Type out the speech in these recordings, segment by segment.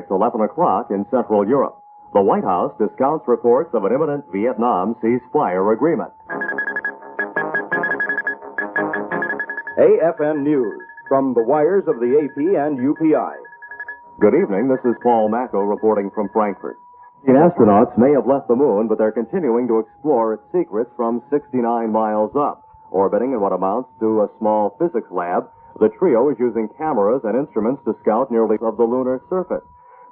it's 11 o'clock in Central Europe. The White House discounts reports of an imminent Vietnam ceasefire agreement. AFN News from the wires of the AP and UPI. Good evening, this is Paul Macco reporting from Frankfurt. The astronauts may have left the moon, but they're continuing to explore its secrets from 69 miles up. Orbiting in what amounts to a small physics lab, the trio is using cameras and instruments to scout nearly of the lunar surface.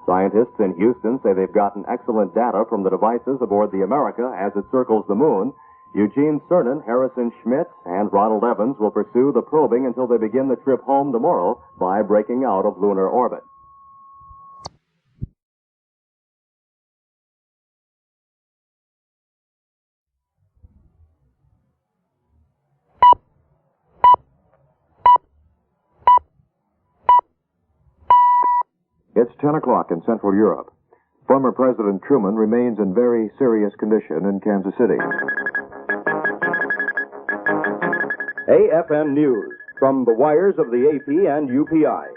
Scientists in Houston say they've gotten excellent data from the devices aboard the America as it circles the moon. Eugene Cernan, Harrison Schmitt, and Ronald Evans will pursue the probing until they begin the trip home tomorrow by breaking out of lunar orbit. It's 10 o'clock in Central Europe. Former President Truman remains in very serious condition in Kansas City. AFN News from the wires of the AP and UPI.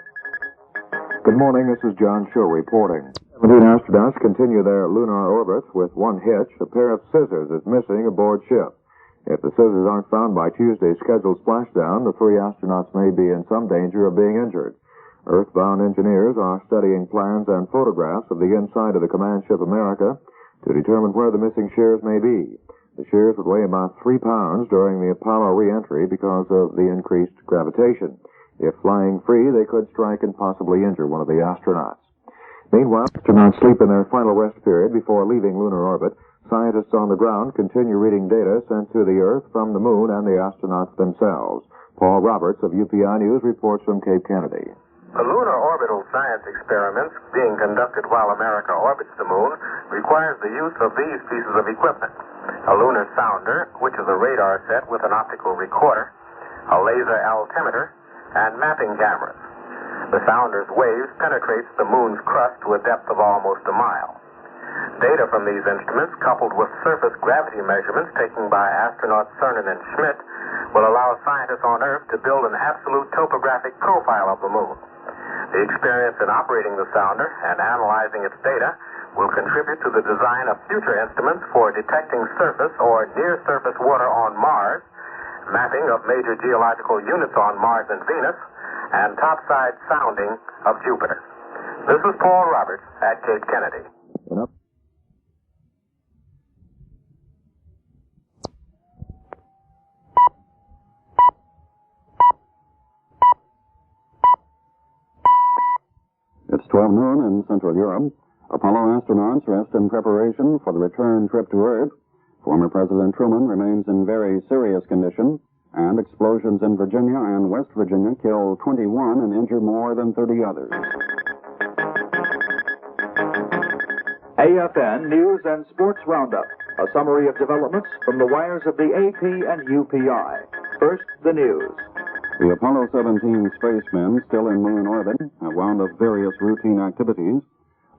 Good morning, this is John Shaw reporting. 17 astronauts continue their lunar orbits with one hitch. A pair of scissors is missing aboard ship. If the scissors aren't found by Tuesday's scheduled splashdown, the 3 astronauts may be in some danger of being injured. Earthbound engineers are studying plans and photographs of the inside of the command ship America to determine where the missing shears may be. The shears would weigh about 3 pounds during the Apollo re-entry because of the increased gravitation. If flying free, they could strike and possibly injure one of the astronauts. Meanwhile, astronauts sleep in their final rest period before leaving lunar orbit. Scientists on the ground continue reading data sent to the Earth from the moon and the astronauts themselves. Paul Roberts of UPI News reports from Cape Kennedy. The lunar orbital science experiments being conducted while America orbits the moon requires the use of these pieces of equipment: a lunar sounder, which is a radar set with an optical recorder, a laser altimeter, and mapping cameras. The sounder's waves penetrates the moon's crust to a depth of almost a mile. Data from these instruments, coupled with surface gravity measurements taken by astronauts Cernan and Schmitt, will allow scientists on Earth to build an absolute topographic profile of the moon. The experience in operating the sounder and analyzing its data will contribute to the design of future instruments for detecting surface or near-surface water on Mars, mapping of major geological units on Mars and Venus, and topside sounding of Jupiter. This is Paul Roberts at Cape Kennedy. It's 12 noon in Central Europe. Apollo astronauts rest in preparation for the return trip to Earth. Former President Truman remains in very serious condition, and explosions in Virginia and West Virginia kill 21 and injure more than 30 others. AFN News and Sports Roundup, a summary of developments from the wires of the AP and UPI. First, the news. The Apollo 17 spacemen, still in moon orbit, have wound up various routine activities.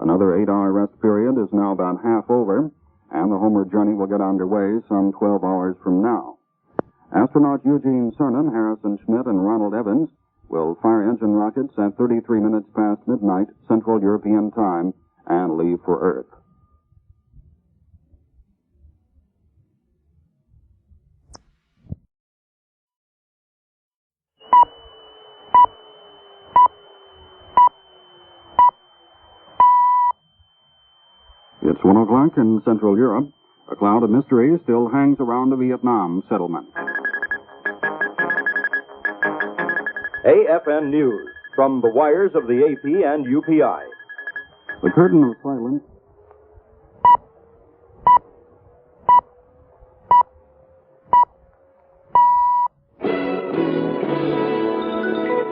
Another 8-hour rest period is now about half over, and the homeward journey will get underway some 12 hours from now. Astronaut Eugene Cernan, Harrison Schmitt, and Ronald Evans will fire engine rockets at 33 minutes past midnight Central European time and leave for Earth. It's 1 o'clock in Central Europe. A cloud of mystery still hangs around the Vietnam settlement. AFN News from the wires of the AP and UPI. The curtain of silence.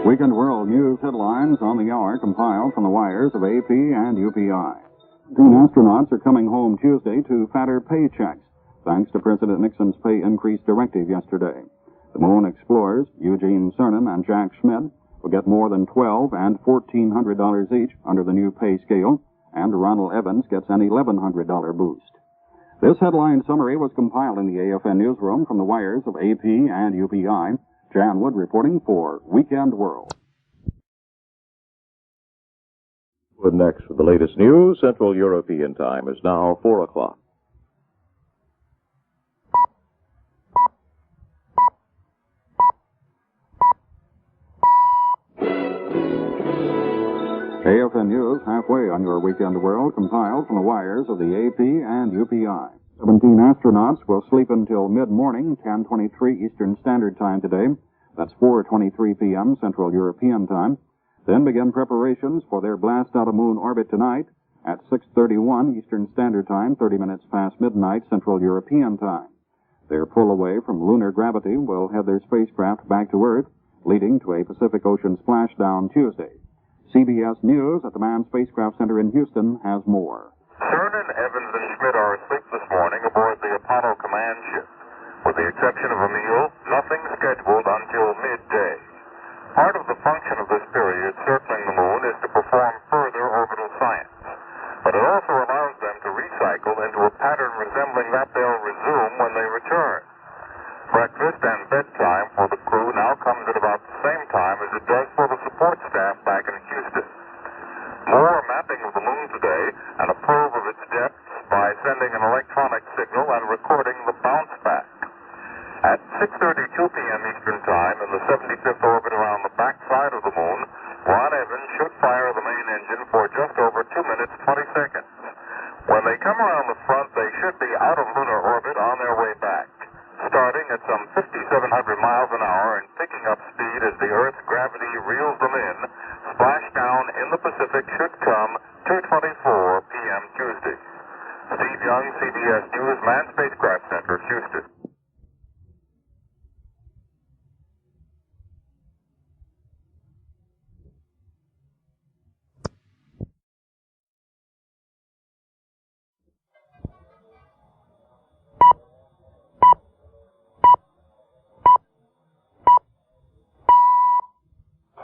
Weekend World News headlines on the hour compiled from the wires of AP and UPI. 2 astronauts are coming home Tuesday to fatter paychecks, thanks to President Nixon's pay increase directive yesterday. The moon explorers, Eugene Cernan and Jack Schmitt, will get more than $1,200 and $1,400 each under the new pay scale, and Ronald Evans gets an $1,100 boost. This headline summary was compiled in the AFN newsroom from the wires of AP and UPI. Jan Wood reporting for Weekend World. With next for the latest news, Central European Time is now 4 o'clock. AFN News halfway on your weekend world, compiled from the wires of the AP and UPI. 17 astronauts will sleep until mid-morning, 10:23 Eastern Standard Time today. That's 4:23 p.m. Central European Time. Then begin preparations for their blast out of moon orbit tonight at 6:31 Eastern Standard Time, 30 minutes past midnight Central European Time. Their pull away from lunar gravity will head their spacecraft back to Earth, leading to a Pacific Ocean splashdown Tuesday. CBS News at the Manned Spacecraft Center in Houston has more. Cernan, Evans, and Schmidt are asleep this morning aboard the Apollo command ship. With the exception of a meal, nothing scheduled until midday. Part of the function of this period circling the moon is to perform further orbital science. But it also allows them to recycle into a pattern resembling that they'll resume when they return. Breakfast and bedtime for the crew now comes at about the same time as it does for the support staff back in Houston. More mapping of the moon today and a probe of its depths by sending an electronic signal and recording the bounce back. At 6:32 p.m. Eastern Time in the 75th orbit around the backside of the moon, Ron Evans should fire the main engine for just over 2 minutes 20 seconds. When they come around the front, they should be out of lunar orbit on their way back, starting at some 5,700 miles an hour and picking up speed as the Earth's gravity reels them in. Splashdown in the Pacific should come 2:24 p.m. Tuesday. Steve Young, CBS News, Manned Spacecraft Center, Houston.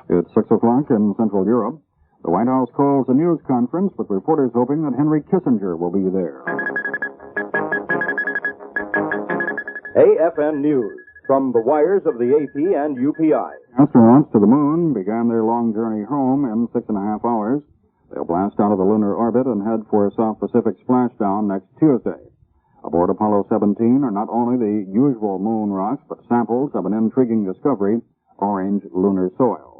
It's 6 o'clock in Central Europe. The White House calls a news conference, with reporters hoping that Henry Kissinger will be there. AFN News from the wires of the AP and UPI. Astronauts to the moon began their long journey home in 6.5 hours. They'll blast out of the lunar orbit and head for a South Pacific splashdown next Tuesday. Aboard Apollo 17 are not only the usual moon rocks, but samples of an intriguing discovery, orange lunar soil.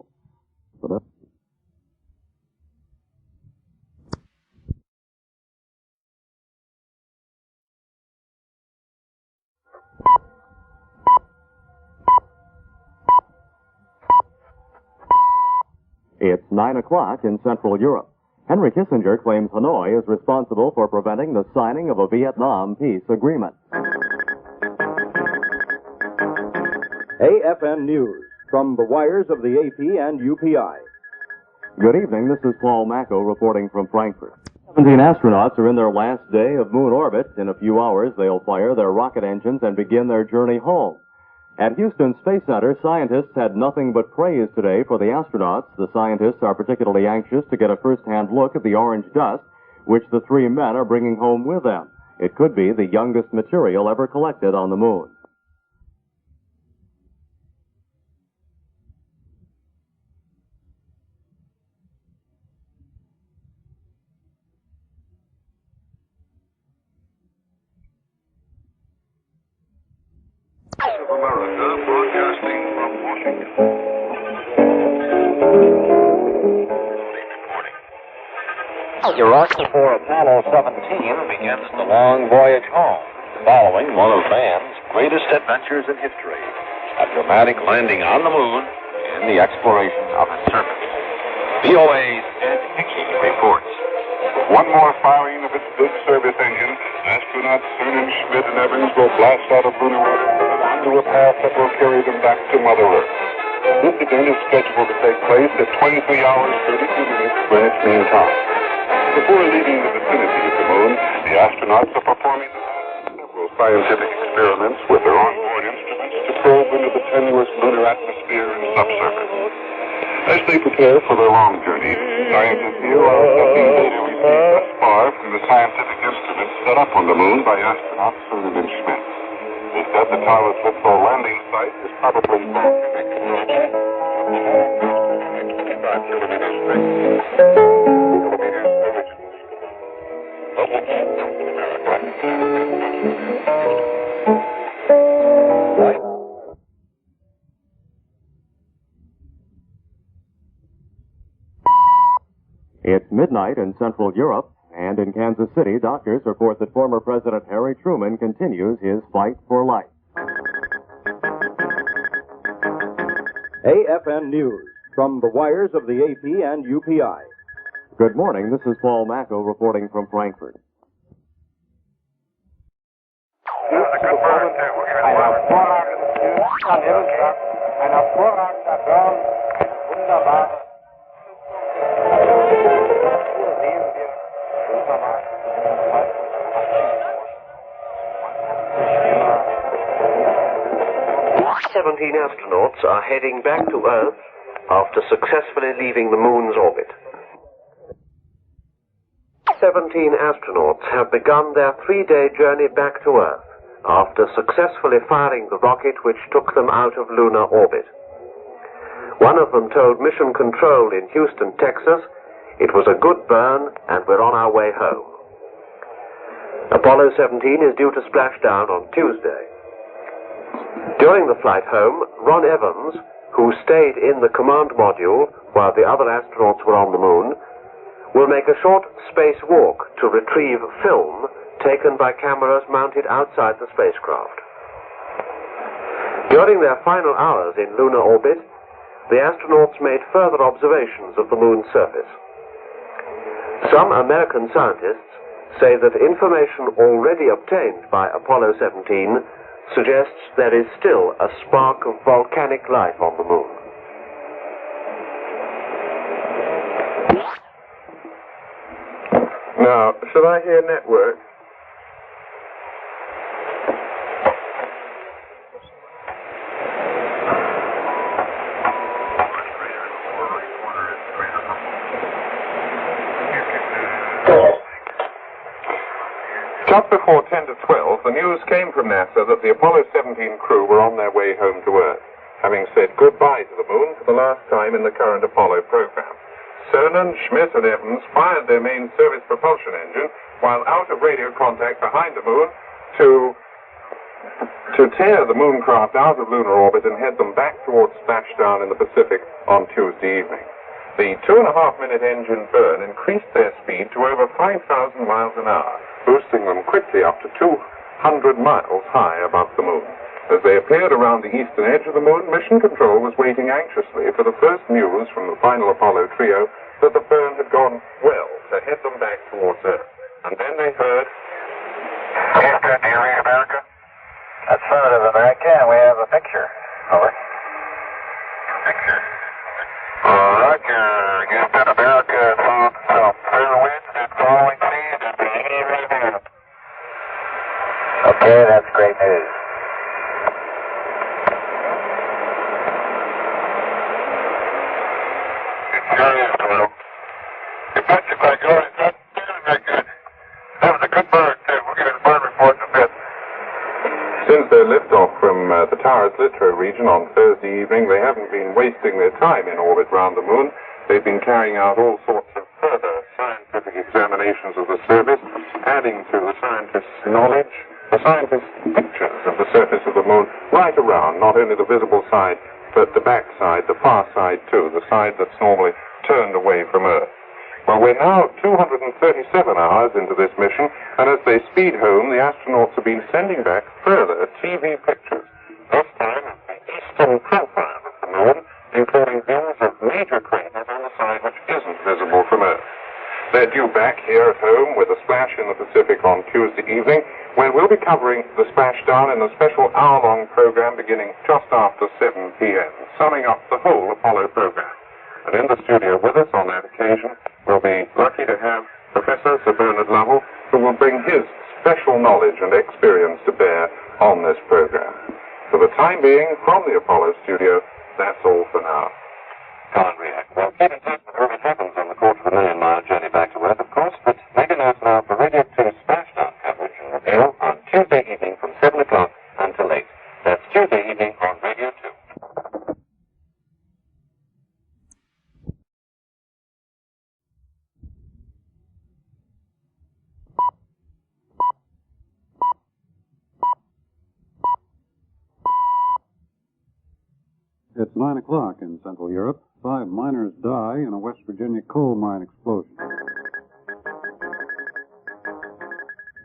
It's 9 o'clock in Central Europe. Henry Kissinger claims Hanoi is responsible for preventing the signing of a Vietnam peace agreement. AFN News from the wires of the AP and UPI. Good evening, this is Paul Macco reporting from Frankfurt. 17 astronauts are in their last day of moon orbit. In a few hours, they'll fire their rocket engines and begin their journey home. At Houston Space Center, scientists had nothing but praise today for the astronauts. The scientists are particularly anxious to get a first-hand look at the orange dust, which the three men are bringing home with them. It could be the youngest material ever collected on the moon. Of America, broadcasting from Washington. Your rocket for Apollo 17 begins the long voyage home, following one of man's greatest adventures in history, a dramatic landing on the moon and the exploration of its surface. VOA's Ed Hickey reports. One more firing of its big service engine, astronauts Cernan, Schmidt, and Evans will blast out of lunar orbit and onto a path that will carry them back to Mother Earth. This event is scheduled to take place at 23 hours 32 minutes Greenwich Mean Time. Before leaving the vicinity of the moon, the astronauts are performing several scientific experiments with their onboard instruments to probe into the tenuous lunar atmosphere and subsurface. As they prepare for their long journey, scientists here are assessing data received thus far from the scientific instruments set up on the moon by astronauts Cernan and Schmidt. They said the taurus-littrow landing site is probably 5 kilometers straight. It's midnight in Central Europe, and in Kansas City, doctors report that former President Harry Truman continues his fight for life. AFN News from the wires of the AP and UPI. Good morning. This is Paul Macco reporting from Frankfurt. Astronauts are heading back to Earth after successfully leaving the Moon's orbit. 17 astronauts have begun their 3-day journey back to Earth after successfully firing the rocket which took them out of lunar orbit. One of them told Mission Control in Houston, Texas, it was a good burn and we're on our way home. Apollo 17 is due to splash down on Tuesday. During the flight home, Ron Evans, who stayed in the command module while the other astronauts were on the Moon, will make a short space walk to retrieve film taken by cameras mounted outside the spacecraft. During their final hours in lunar orbit, the astronauts made further observations of the Moon's surface. Some American scientists say that information already obtained by Apollo 17 suggests there is still a spark of volcanic life on the Moon. Now, shall I hear network? Just before 10 to 12, the news came from NASA that the Apollo 17 crew were on their way home to Earth, having said goodbye to the Moon for the last time in the current Apollo program. Cernan, Schmidt, and Evans fired their main service propulsion engine while out of radio contact behind the Moon to tear the Mooncraft out of lunar orbit and head them back towards splashdown in the Pacific on Tuesday evening. The 2.5-minute engine burn increased their speed to over 5,000 miles an hour, boosting them quickly up to 200 miles high above the Moon. As they appeared around the eastern edge of the Moon, Mission Control was waiting anxiously for the first news from the final Apollo trio that the burn had gone well to head them back towards Earth. And then they heard... Houston, do you read America? Affirmative, America, and we have a picture. Over. Picture. Roger. Houston, America, found some fair winds and following seas and beginning right now. Okay, that's great news. Since their liftoff from the taurus-littrow region on Thursday evening, they haven't been wasting their time in orbit round the Moon. They've been carrying out all sorts of further scientific examinations of the surface, adding to the scientists' knowledge, the scientists' pictures of the surface of the Moon right around, not only the visible side, but the back side, the far side too, the side that's normally turned away from Earth. Well, we're now 237 hours into this mission, and as they speed home, the astronauts have been sending back further TV pictures, this time of the eastern profile of the Moon, including views of major craters on the side which isn't visible from Earth. They're due back here at home with a splash in the Pacific on Tuesday evening, when we'll be covering the splashdown in a special hour-long program beginning just after 7 p.m., summing up the whole Apollo program. And in the studio with us on that occasion, we'll be lucky to have Professor Sir Bernard Lovell, who will bring his special knowledge and experience to bear on this program. For the time being, from the Apollo studio, that's all for now. Can't react. Well, keep in touch with Rhett happens on the 250,000-mile journey back to Earth, of course, but make a note now for Radio 2 splashdown coverage and reveal on Tuesday evening from 7 o'clock until 8. That's Tuesday evening on Radio 2. It's 9 o'clock in Central Europe. 5 miners die in a West Virginia coal mine explosion.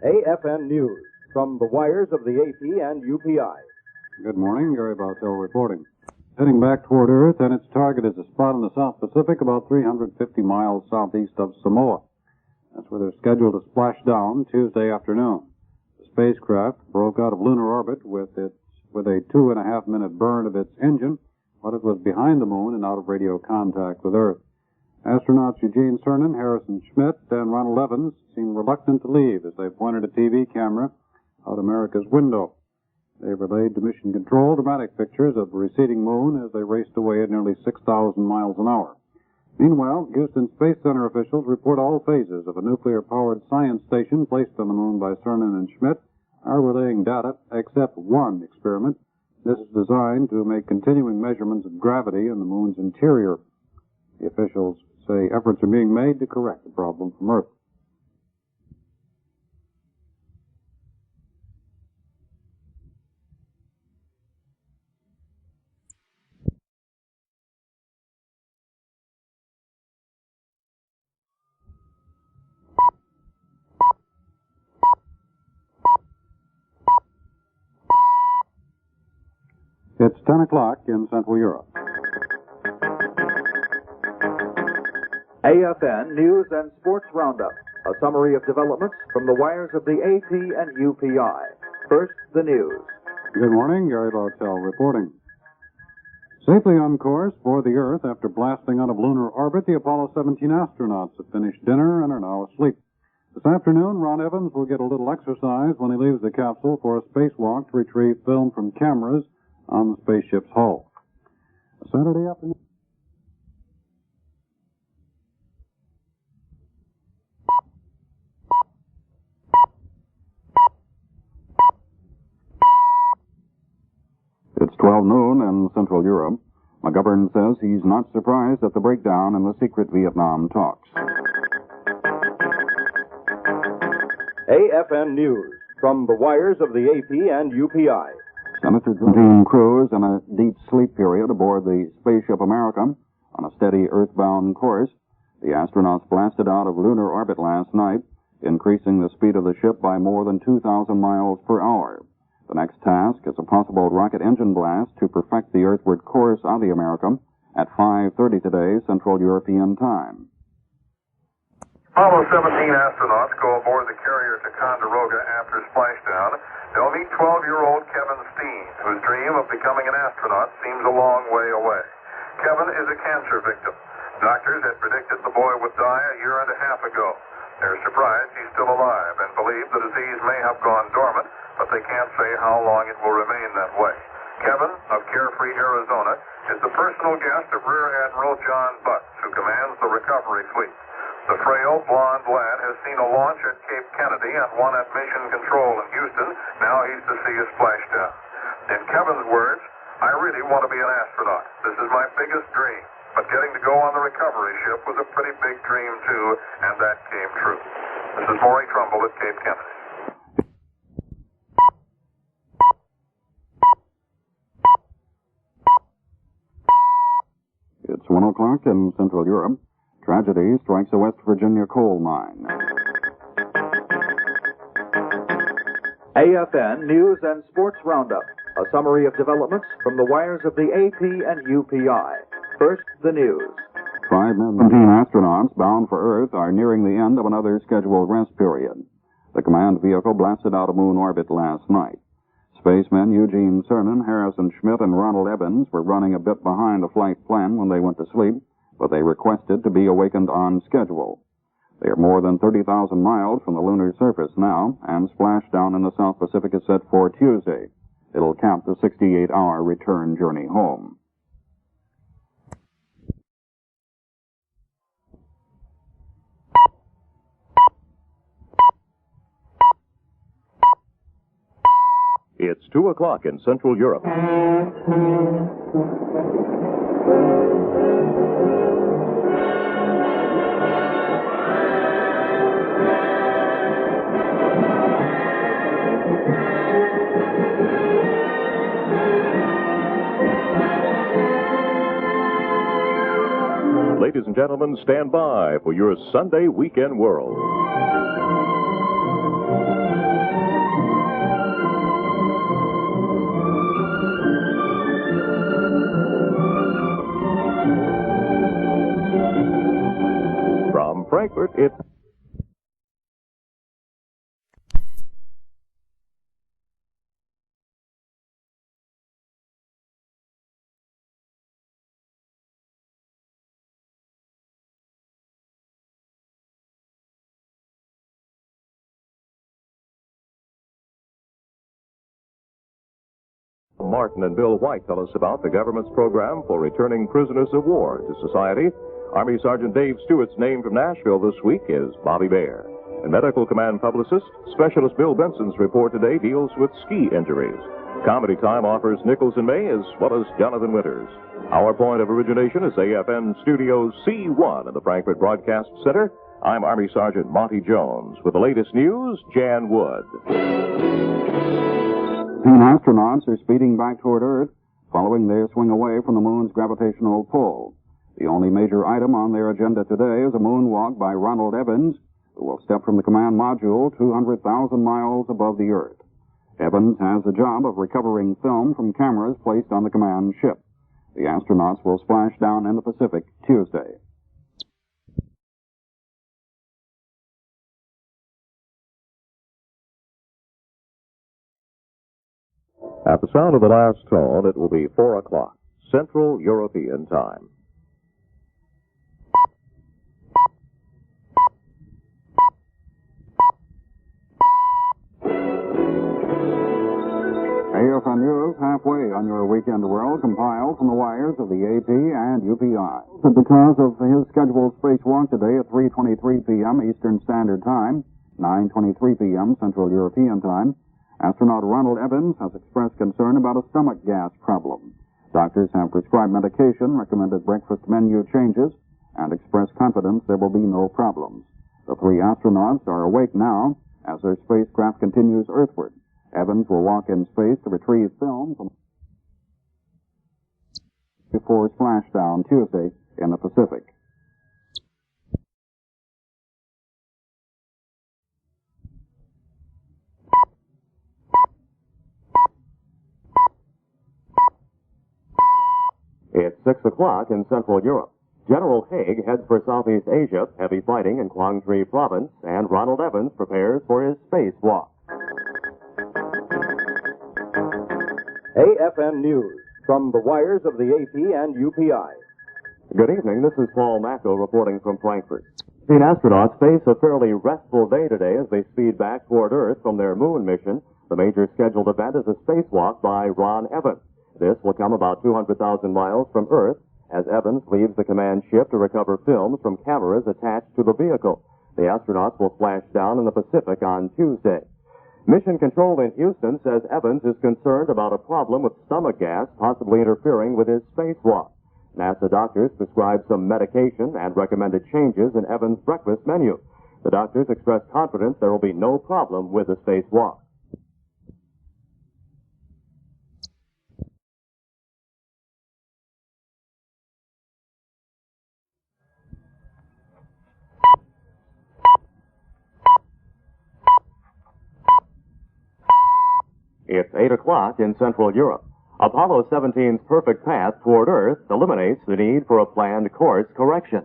AFN News from the wires of the AP and UPI. Good morning, Gary Bartell reporting. Heading back toward Earth, and its target is a spot in the South Pacific about 350 miles southeast of Samoa. That's where they're scheduled to splash down Tuesday afternoon. The spacecraft broke out of lunar orbit with a 2.5-minute burn of its engine, but it was behind the moon and out of radio contact with Earth. Astronauts Eugene Cernan, Harrison Schmitt, and Ronald Evans seemed reluctant to leave as they pointed a TV camera out America's window. They relayed to Mission Control dramatic pictures of the receding moon as they raced away at nearly 6,000 miles an hour. Meanwhile, Houston Space Center officials report all phases of a nuclear-powered science station placed on the moon by Cernan and Schmitt are relaying data except one experiment. This is designed to make continuing measurements of gravity in the moon's interior. The officials say efforts are being made to correct the problem from Earth. It's 10 o'clock in Central Europe. AFN News and Sports Roundup. A summary of developments from the wires of the AP and UPI. First, the news. Good morning, Gary Bartell reporting. Safely on course for the Earth after blasting out of lunar orbit, the Apollo 17 astronauts have finished dinner and are now asleep. This afternoon, Ron Evans will get a little exercise when he leaves the capsule for a spacewalk to retrieve film from cameras on the spaceship's hull. Saturday afternoon. It's 12 noon in Central Europe. McGovern says he's not surprised at the breakdown in the secret Vietnam talks. AFN News from the wires of the AP and UPI. Senator Gene Cruz in a deep sleep period aboard the Spaceship America on a steady earthbound course. The astronauts blasted out of lunar orbit last night, increasing the speed of the ship by more than 2,000 miles per hour. The next task is a possible rocket engine blast to perfect the earthward course of the America at 5:30 today, Central European time. Apollo 17 astronauts go aboard the carrier Ticonderoga after splashdown. They'll meet 12-year-old Kevin Steen, whose dream of becoming an astronaut seems a long way away. Kevin is a cancer victim. Doctors had predicted the boy would die a year and a half ago. They're surprised he's still alive and believe the disease may have gone dormant, but they can't say how long it will remain that way. Kevin, of Carefree, Arizona, is the personal guest of Rear Admiral John Butts, who commands the recovery fleet. The frail, blonde lad has seen a launch at Cape Kennedy and one at Mission Control in Houston. Now he's to see a splashdown. In Kevin's words, I really want to be an astronaut. This is my biggest dream. But getting to go on the recovery ship was a pretty big dream, too, and that came true. This is Maury Trumbull at Cape Kennedy. It's 1 o'clock in Central Europe. Tragedy strikes a West Virginia coal mine. AFN News and Sports Roundup. A summary of developments from the wires of the AP and UPI. First, the news. 17 astronauts bound for Earth are nearing the end of another scheduled rest period. The command vehicle blasted out of moon orbit last night. Spacemen Eugene Cernan, Harrison Schmitt, and Ronald Evans were running a bit behind the flight plan when they went to sleep, but they requested to be awakened on schedule. They are more than 30,000 miles from the lunar surface now, and splashdown in the South Pacific is set for Tuesday. It'll cap the 68-hour return journey home. It's 2 o'clock in Central Europe. ladies and gentlemen, stand by for your Sunday Weekend World. From Frankfurt, it's Martin and Bill White tell us about the government's program for returning prisoners of war to society. Army Sergeant Dave Stewart's name from Nashville this week is Bobby Bear. And Medical Command publicist, Specialist Bill Benson's report today deals with ski injuries. Comedy Time offers Nichols and May as well as Jonathan Winters. Our point of origination is AFN Studios C1 in the Frankfurt Broadcast Center. I'm Army Sergeant Monty Jones. With the latest news, Jan Wood. 10 astronauts are speeding back toward Earth following their swing away from the moon's gravitational pull. The only major item on their agenda today is a moonwalk by Ronald Evans, who will step from the command module 200,000 miles above the Earth. Evans has the job of recovering film from cameras placed on the command ship. The astronauts will splash down in the Pacific Tuesday. At the sound of the last tone, it will be 4 o'clock, Central European Time. AFN News halfway on your weekend world, compiled from the wires of the AP and UPI. Because of his scheduled spacewalk today at 3:23 p.m. Eastern Standard Time, 9:23 p.m. Central European Time, astronaut Ronald Evans has expressed concern about a stomach gas problem. Doctors have prescribed medication, recommended breakfast menu changes, and expressed confidence there will be no problems. The 3 astronauts are awake now as their spacecraft continues earthward. Evans will walk in space to retrieve film before splashdown Tuesday in the Pacific. It's 6 o'clock in Central Europe. General Haig heads for Southeast Asia, heavy fighting in Quang Tri Province, and Ronald Evans prepares for his spacewalk. AFN News from the wires of the AP and UPI. Good evening. This is Paul Macko reporting from Frankfurt. 15 astronauts face a fairly restful day today as they speed back toward Earth from their moon mission. The major scheduled event is a spacewalk by Ron Evans. This will come about 200,000 miles from Earth as Evans leaves the command ship to recover films from cameras attached to the vehicle. The astronauts will splash down in the Pacific on Tuesday. Mission Control in Houston says Evans is concerned about a problem with stomach gas possibly interfering with his spacewalk. NASA doctors prescribed some medication and recommended changes in Evans' breakfast menu. The doctors expressed confidence there will be no problem with the spacewalk. It's 8 o'clock in Central Europe. Apollo 17's perfect path toward Earth eliminates the need for a planned course correction.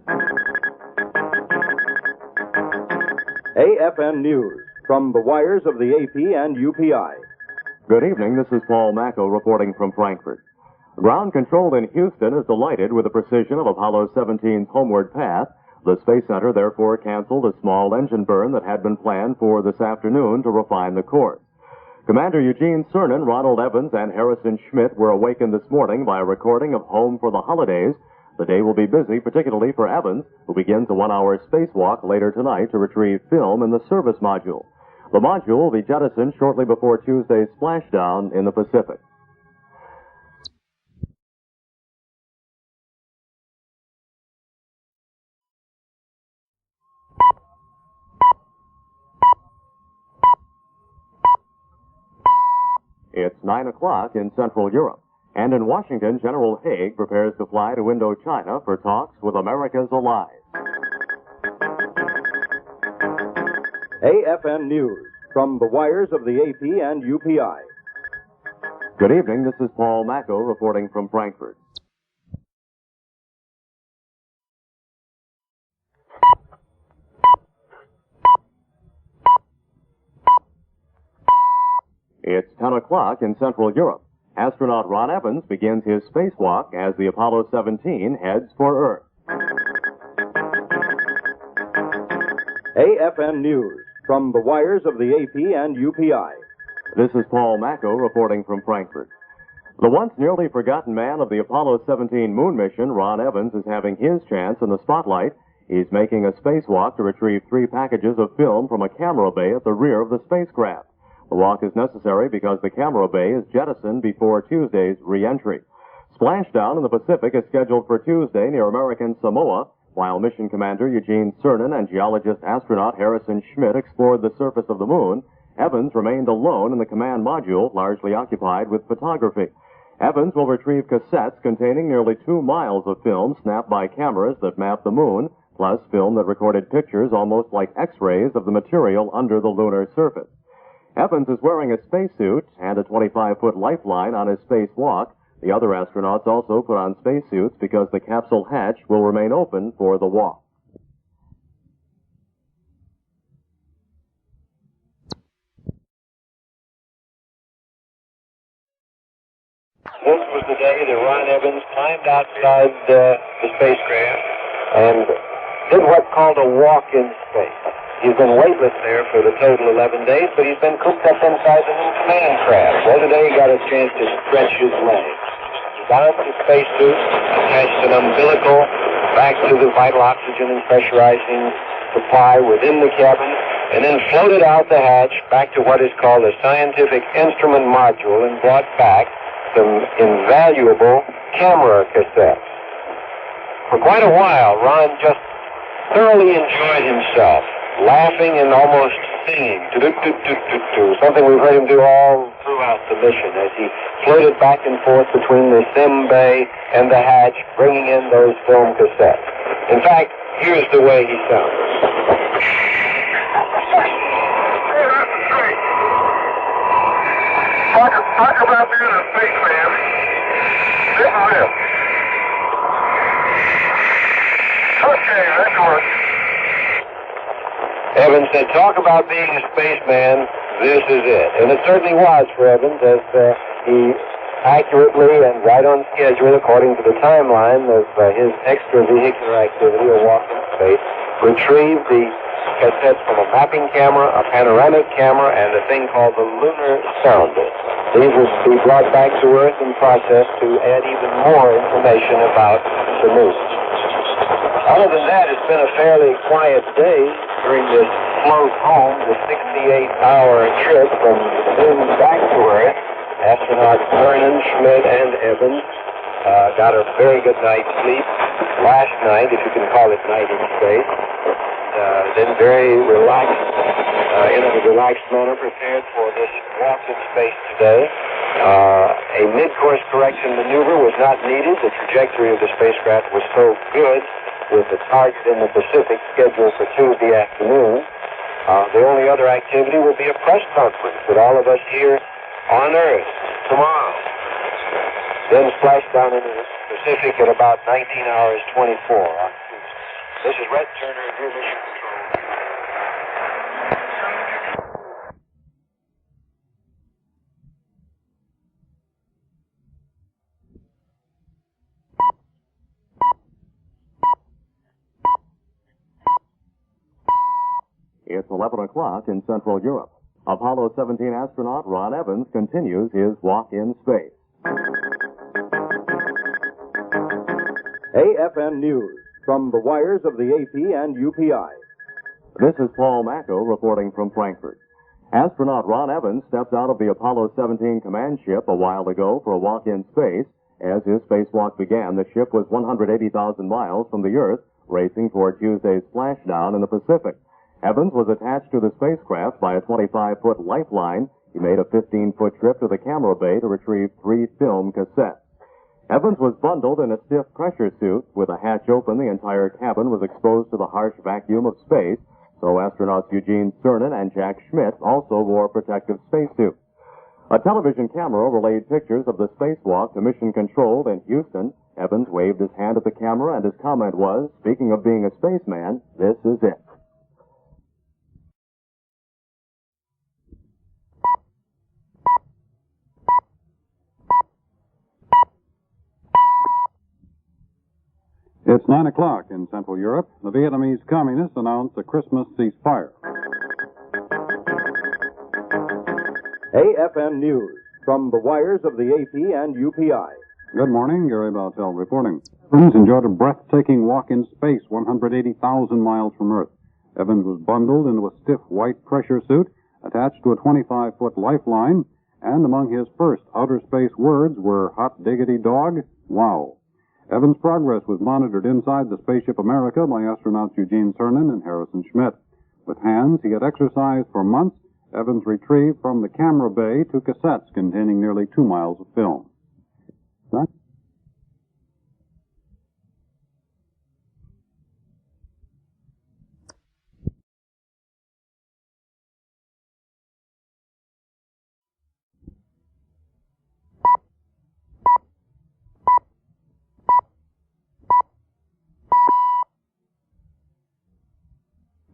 AFN News from the wires of the AP and UPI. Good evening. This is Paul Macko reporting from Frankfurt. Ground Control in Houston is delighted with the precision of Apollo 17's homeward path. The Space Center therefore canceled a small engine burn that had been planned for this afternoon to refine the course. Commander Eugene Cernan, Ronald Evans, and Harrison Schmitt were awakened this morning by a recording of Home for the Holidays. The day will be busy, particularly for Evans, who begins a 1-hour spacewalk later tonight to retrieve film in the service module. The module will be jettisoned shortly before Tuesday's splashdown in the Pacific. It's 9 o'clock in Central Europe. And in Washington, General Haig prepares to fly to Indochina for talks with America's allies. AFN News from the wires of the AP and UPI. Good evening. This is Paul Macco reporting from Frankfurt. It's 10 o'clock in Central Europe. Astronaut Ron Evans begins his spacewalk as the Apollo 17 heads for Earth. AFN News from the wires of the AP and UPI. This is Paul Macco reporting from Frankfurt. The once nearly forgotten man of the Apollo 17 moon mission, Ron Evans, is having his chance in the spotlight. He's making a spacewalk to retrieve 3 packages of film from a camera bay at the rear of the spacecraft. The walk is necessary because the camera bay is jettisoned before Tuesday's re-entry. Splashdown in the Pacific is scheduled for Tuesday near American Samoa, while mission commander Eugene Cernan and geologist astronaut Harrison Schmitt explored the surface of the moon. Evans remained alone in the command module, largely occupied with photography. Evans will retrieve cassettes containing nearly 2 miles of film snapped by cameras that map the moon, plus film that recorded pictures almost like X-rays of the material under the lunar surface. Evans is wearing a spacesuit and a 25-foot lifeline on his spacewalk. The other astronauts also put on spacesuits because the capsule hatch will remain open for the walk. This was the day that Ron Evans climbed outside the spacecraft and did what's called a walk in space. He's been weightless there for the total 11 days, but he's been cooped up inside the new command craft. Well, today he got a chance to stretch his legs. He got up his spacesuit, attached an umbilical back to the vital oxygen and pressurizing supply within the cabin, and then floated out the hatch back to what is called a scientific instrument module and brought back some invaluable camera cassettes. For quite a while, Ron just thoroughly enjoyed himself, laughing and almost singing, something we've heard him do all throughout the mission as he floated back and forth between the sim bay and the hatch, bringing in those film cassettes. In fact, here's the way he sounds. Talk about being a spaceman. Sit and live. Okay, that works. Evans said, talk about being a spaceman, this is it. And it certainly was for Evans, as he accurately and right on schedule, according to the timeline of his extravehicular activity, a walk in space, retrieved the cassettes from a mapping camera, a panoramic camera, and a thing called the lunar sounder. These will be brought back to Earth and processed to add even more information about the moon. Other than that, it's been a fairly quiet day during this float home, the 68-hour trip from the moon back to Earth. Astronauts Cernan, Schmitt, and Evans got a very good night's sleep last night, if you can call it night in space. Then very relaxed, in a relaxed manner, prepared for this walk in space today. A mid-course correction maneuver was not needed. The trajectory of the spacecraft was so good with the target in the Pacific scheduled for Tuesday afternoon. The only other activity will be a press conference with all of us here on Earth tomorrow. Then splash down into the Pacific at about 19 hours 24 on Tuesday. This is Rhett Turner, your mission control. It's 11 o'clock in Central Europe. Apollo 17 astronaut Ron Evans continues his walk in space. AFN News from the wires of the AP and UPI. This is Paul Macco reporting from Frankfurt. Astronaut Ron Evans stepped out of the Apollo 17 command ship a while ago for a walk in space. As his spacewalk began, the ship was 180,000 miles from the Earth, racing toward Tuesday's splashdown in the Pacific. Evans was attached to the spacecraft by a 25-foot lifeline. He made a 15-foot trip to the camera bay to retrieve 3 film cassettes. Evans was bundled in a stiff pressure suit. With a hatch open, the entire cabin was exposed to the harsh vacuum of space, so astronauts Eugene Cernan and Jack Schmitt also wore protective spacesuits. A television camera relayed pictures of the spacewalk to Mission Control in Houston. Evans waved his hand at the camera, and his comment was, "Speaking of being a spaceman, this is it." It's 9 o'clock in Central Europe. The Vietnamese communists announce a Christmas ceasefire. AFN News from the wires of the AP and UPI. Good morning, Gary Baltel reporting. Evans enjoyed a breathtaking walk in space 180,000 miles from Earth. Evans was bundled into a stiff white pressure suit attached to a 25-foot lifeline, and among his first outer space words were, "Hot diggity dog, wow." Evans' progress was monitored inside the Spaceship America by astronauts Eugene Cernan and Harrison Schmitt. With hands he had exercised for months, Evans retrieved from the camera bay 2 cassettes containing nearly 2 miles of film.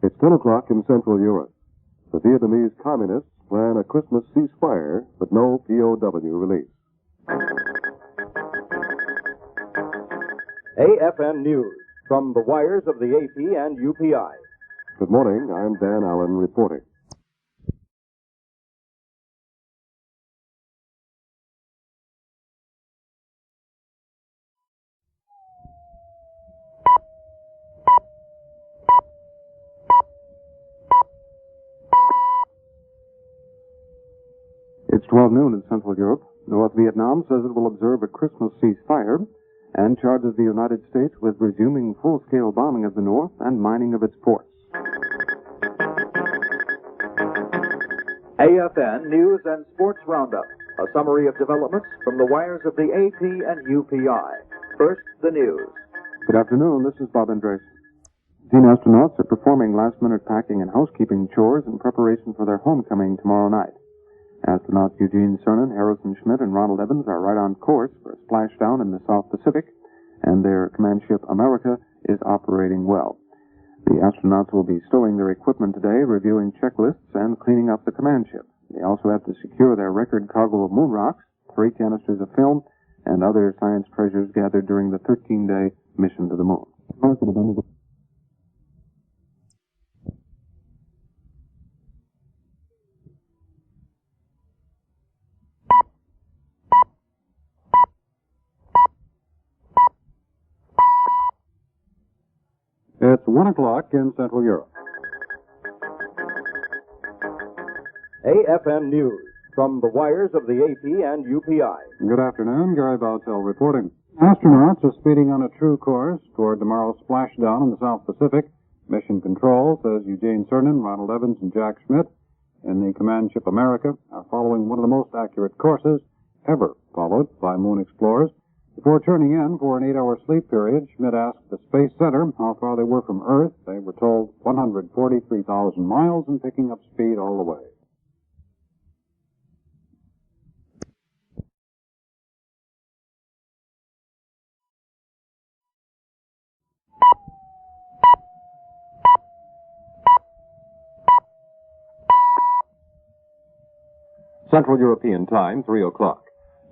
It's 10 o'clock in Central Europe. The Vietnamese communists plan a Christmas ceasefire, but no POW release. AFN News from the wires of the AP and UPI. Good morning, I'm Dan Allen reporting. It's 12 noon in Central Europe. North Vietnam says it will observe a Christmas ceasefire and charges the United States with resuming full-scale bombing of the North and mining of its ports. AFN News and Sports Roundup. A summary of developments from the wires of the AP and UPI. First, the news. Good afternoon, this is Bob Andresen. 10 astronauts are performing last-minute packing and housekeeping chores in preparation for their homecoming tomorrow night. Astronauts Eugene Cernan, Harrison Schmitt, and Ronald Evans are right on course for a splashdown in the South Pacific, and their command ship America is operating well. The astronauts will be stowing their equipment today, reviewing checklists, and cleaning up the command ship. They also have to secure their record cargo of moon rocks, 3 canisters of film, and other science treasures gathered during the 13-day mission to the moon. It's 1 o'clock in Central Europe. AFN News from the wires of the AP and UPI. Good afternoon, Gary Baltel reporting. Astronauts are speeding on a true course toward tomorrow's splashdown in the South Pacific. Mission Control says Eugene Cernan, Ronald Evans, and Jack Schmitt in the command ship America are following one of the most accurate courses ever followed by moon explorers. Before turning in for an 8-hour sleep period, Schmitt asked the Space Center how far they were from Earth. They were told 143,000 miles and picking up speed all the way. Central European Time, 3 o'clock.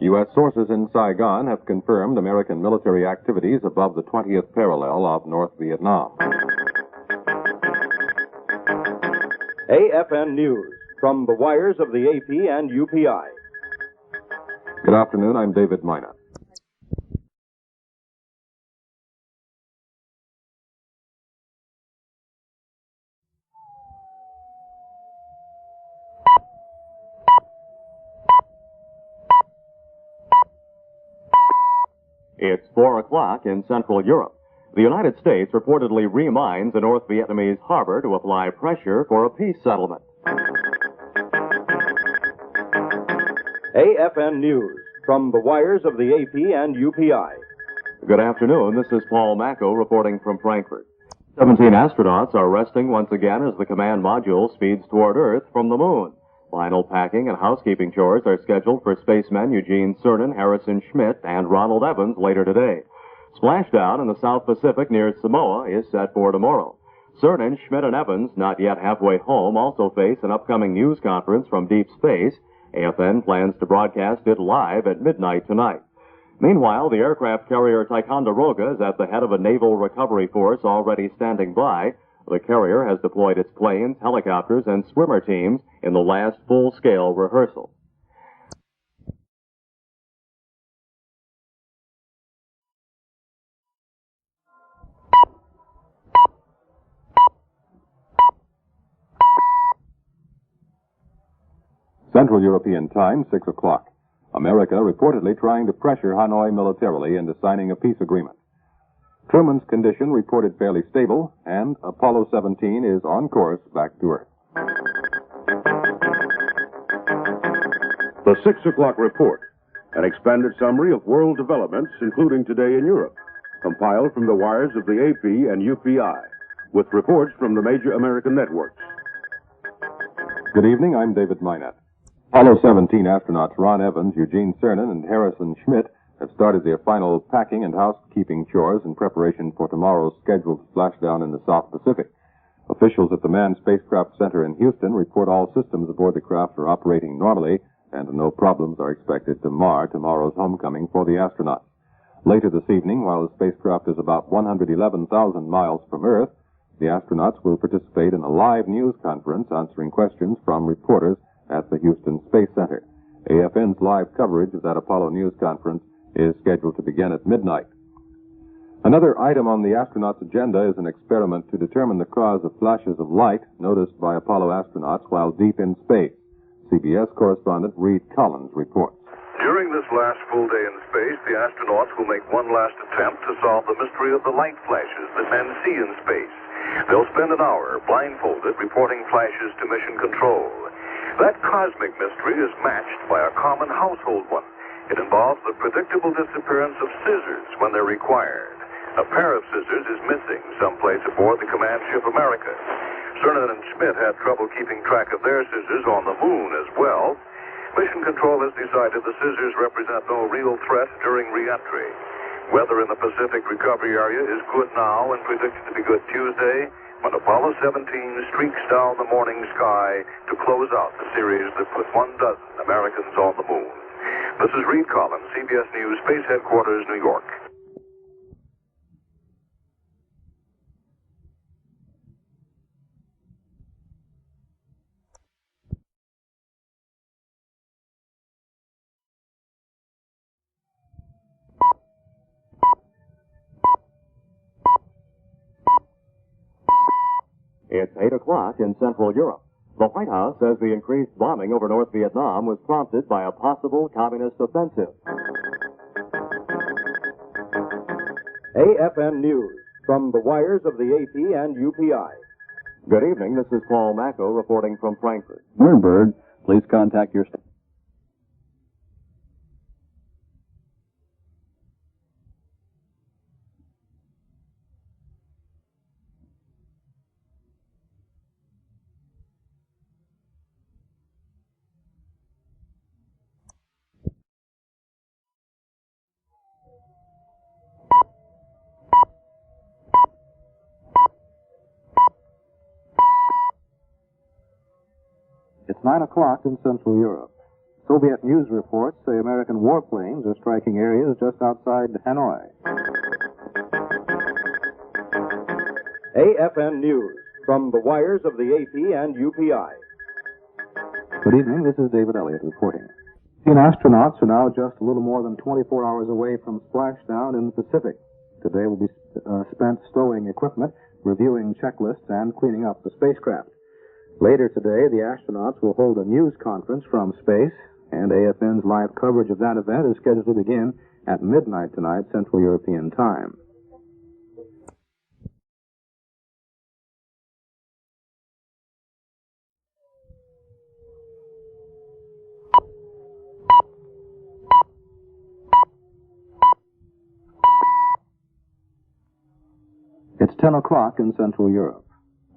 U.S. sources in Saigon have confirmed American military activities above the 20th parallel of North Vietnam. AFN News from the wires of the AP and UPI. Good afternoon, I'm David Mina. It's 4 o'clock in Central Europe. The United States reportedly remines a North Vietnamese harbor to apply pressure for a peace settlement. AFN News from the wires of the AP and UPI. Good afternoon. This is Paul Macco reporting from Frankfurt. 17 astronauts are resting once again as the command module speeds toward Earth from the moon. Final packing and housekeeping chores are scheduled for spacemen Eugene Cernan, Harrison Schmitt, and Ronald Evans later today. Splashdown in the South Pacific near Samoa is set for tomorrow. Cernan, Schmitt, and Evans, not yet halfway home, also face an upcoming news conference from deep space. AFN plans to broadcast it live at midnight tonight. Meanwhile, the aircraft carrier Ticonderoga is at the head of a naval recovery force already standing by. The carrier has deployed its planes, helicopters, and swimmer teams in the last full-scale rehearsal. Central European Time, 6 o'clock. America reportedly trying to pressure Hanoi militarily into signing a peace agreement. Truman's condition reported fairly stable, and Apollo 17 is on course back to Earth. The 6 o'clock report, an expanded summary of world developments, including today in Europe, compiled from the wires of the AP and UPI, with reports from the major American networks. Good evening, I'm David Minette. Apollo 17 astronauts Ron Evans, Eugene Cernan, and Harrison Schmitt have started their final packing and housekeeping chores in preparation for tomorrow's scheduled splashdown in the South Pacific. Officials at the Manned Spacecraft Center in Houston report all systems aboard the craft are operating normally, and no problems are expected to mar tomorrow's homecoming for the astronauts. Later this evening, while the spacecraft is about 111,000 miles from Earth, the astronauts will participate in a live news conference answering questions from reporters at the Houston Space Center. AFN's live coverage of that Apollo news conference is scheduled to begin at midnight. Another item on the astronauts' agenda is an experiment to determine the cause of flashes of light noticed by Apollo astronauts while deep in space. CBS correspondent Reed Collins reports. During this last full day in space, the astronauts will make one last attempt to solve the mystery of the light flashes that men see in space. They'll spend an hour blindfolded reporting flashes to mission control. That cosmic mystery is matched by a common household one. It involves the predictable disappearance of scissors when they're required. A pair of scissors is missing someplace aboard the command ship America. Cernan and Schmitt had trouble keeping track of their scissors on the moon as well. Mission Control has decided the scissors represent no real threat during re-entry. Weather in the Pacific recovery area is good now and predicted to be good Tuesday, when Apollo 17 streaks down the morning sky to close out the series that put 12 Americans on the moon. This is Reed Collins, CBS News, Space Headquarters, New York. It's 8 o'clock in Central Europe. The White House says the increased bombing over North Vietnam was prompted by a possible communist offensive. AFN News, from the wires of the AP and UPI. Good evening, this is Paul Macco reporting from Frankfurt. Engberg, please contact your... It's 9 o'clock in Central Europe. Soviet news reports say American warplanes are striking areas just outside Hanoi. AFN News, from the wires of the AP and UPI. Good evening, this is David Elliott reporting. 10 astronauts are now just a little more than 24 hours away from splashdown in the Pacific. Today will be spent stowing equipment, reviewing checklists, and cleaning up the spacecraft. Later today, the astronauts will hold a news conference from space, and AFN's live coverage of that event is scheduled to begin at midnight tonight, Central European Time. 10 o'clock in Central Europe.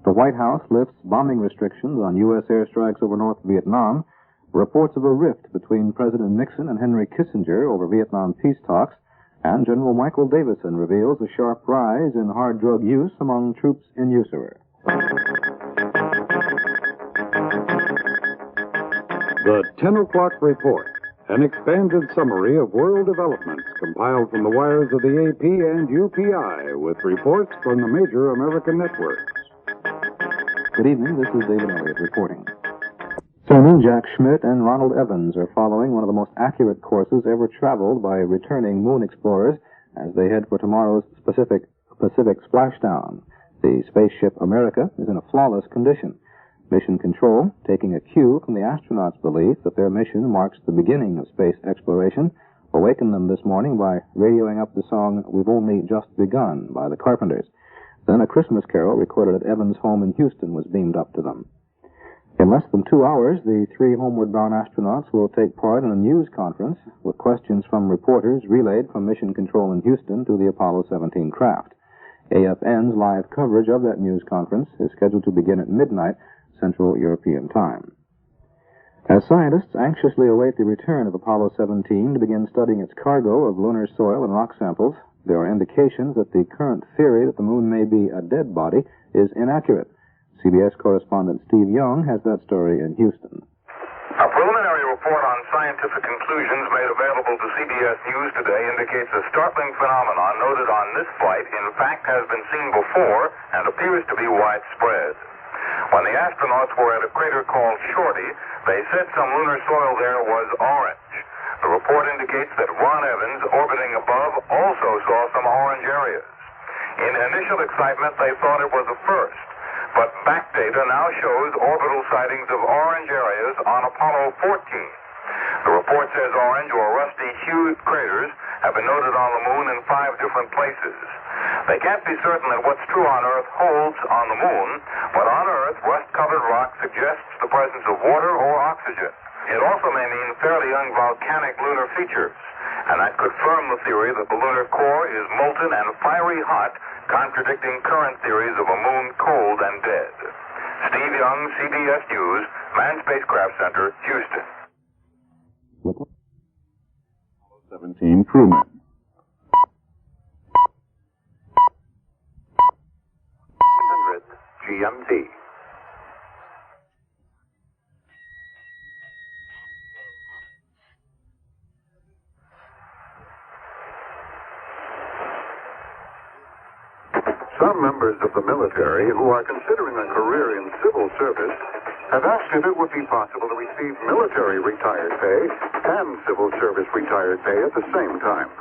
The White House lifts bombing restrictions on U.S. airstrikes over North Vietnam. Reports of a rift between President Nixon and Henry Kissinger over Vietnam peace talks. And General Michael Davison reveals a sharp rise in hard drug use among troops in USAREUR. The 10 o'clock report, an expanded summary of world developments compiled from the wires of the AP and UPI with reports from the major American networks. Good evening, this is David Elliott reporting. Soon, Jack Schmitt and Ronald Evans are following one of the most accurate courses ever traveled by returning moon explorers as they head for tomorrow's Pacific splashdown. The spaceship America is in a flawless condition. Mission Control, taking a cue from the astronauts' belief that their mission marks the beginning of space exploration, awakened them this morning by radioing up the song "We've Only Just Begun" by the Carpenters. Then a Christmas carol recorded at Evans' home in Houston was beamed up to them. In less than 2 hours, the three homeward-bound astronauts will take part in a news conference with questions from reporters relayed from Mission Control in Houston to the Apollo 17 craft. AFN's live coverage of that news conference is scheduled to begin at midnight Central European Time. As scientists anxiously await the return of Apollo 17 to begin studying its cargo of lunar soil and rock samples, there are indications that the current theory that the moon may be a dead body is inaccurate. CBS correspondent Steve Young has that story in Houston. A preliminary report on scientific conclusions made available to CBS News today indicates a startling phenomenon noted on this flight in fact has been seen before and appears to be widespread. When the astronauts were at a crater called Shorty, they said some lunar soil there was orange. The report indicates that Ron Evans, orbiting above, also saw some orange areas. In initial excitement, they thought it was a first. But back data now shows orbital sightings of orange areas on Apollo 14. The report says orange or rusty-hued craters have been noted on the moon in 5 different places. They can't be certain that what's true on Earth holds on the moon, but on Earth, rust-covered rock suggests the presence of water or oxygen. It also may mean fairly young volcanic lunar features, and that could firm the theory that the lunar core is molten and fiery hot, contradicting current theories of a moon cold and dead. Steve Young, CBS News, Manned Spacecraft Center, Houston. 17 crewmen. 300 GMT. Some members of the military who are considering a career in civil service have asked if it would be possible to receive military retired pay and civil service retired pay at the same time.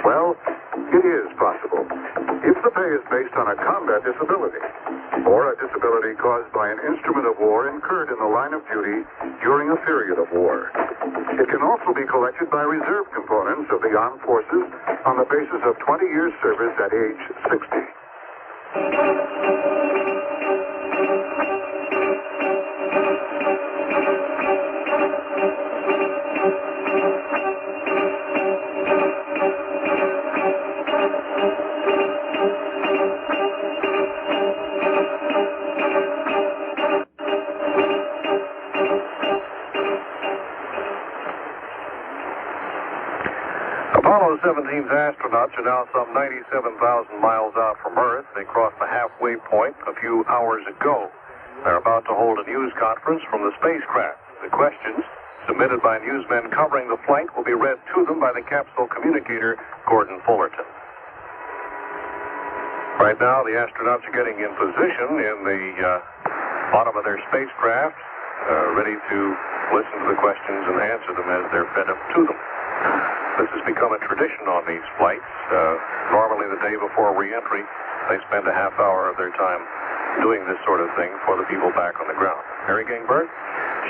Well, it is possible if the pay is based on a combat disability or a disability caused by an instrument of war incurred in the line of duty during a period of war. It can also be collected by reserve components of the armed forces on the basis of 20 years service at age 60. Apollo 17's astronauts are now some 97,000 miles out from Earth. They crossed the halfway point a few hours ago. They're about to hold a news conference from the spacecraft. The questions submitted by newsmen covering the flight will be read to them by the capsule communicator, Gordon Fullerton. Right now, the astronauts are getting in position in the bottom of their spacecraft, ready to listen to the questions and answer them as they're fed up to them. This has become a tradition on these flights. Normally, the day before re-entry, they spend a half hour of their time doing this sort of thing for the people back on the ground. Harry Engberg?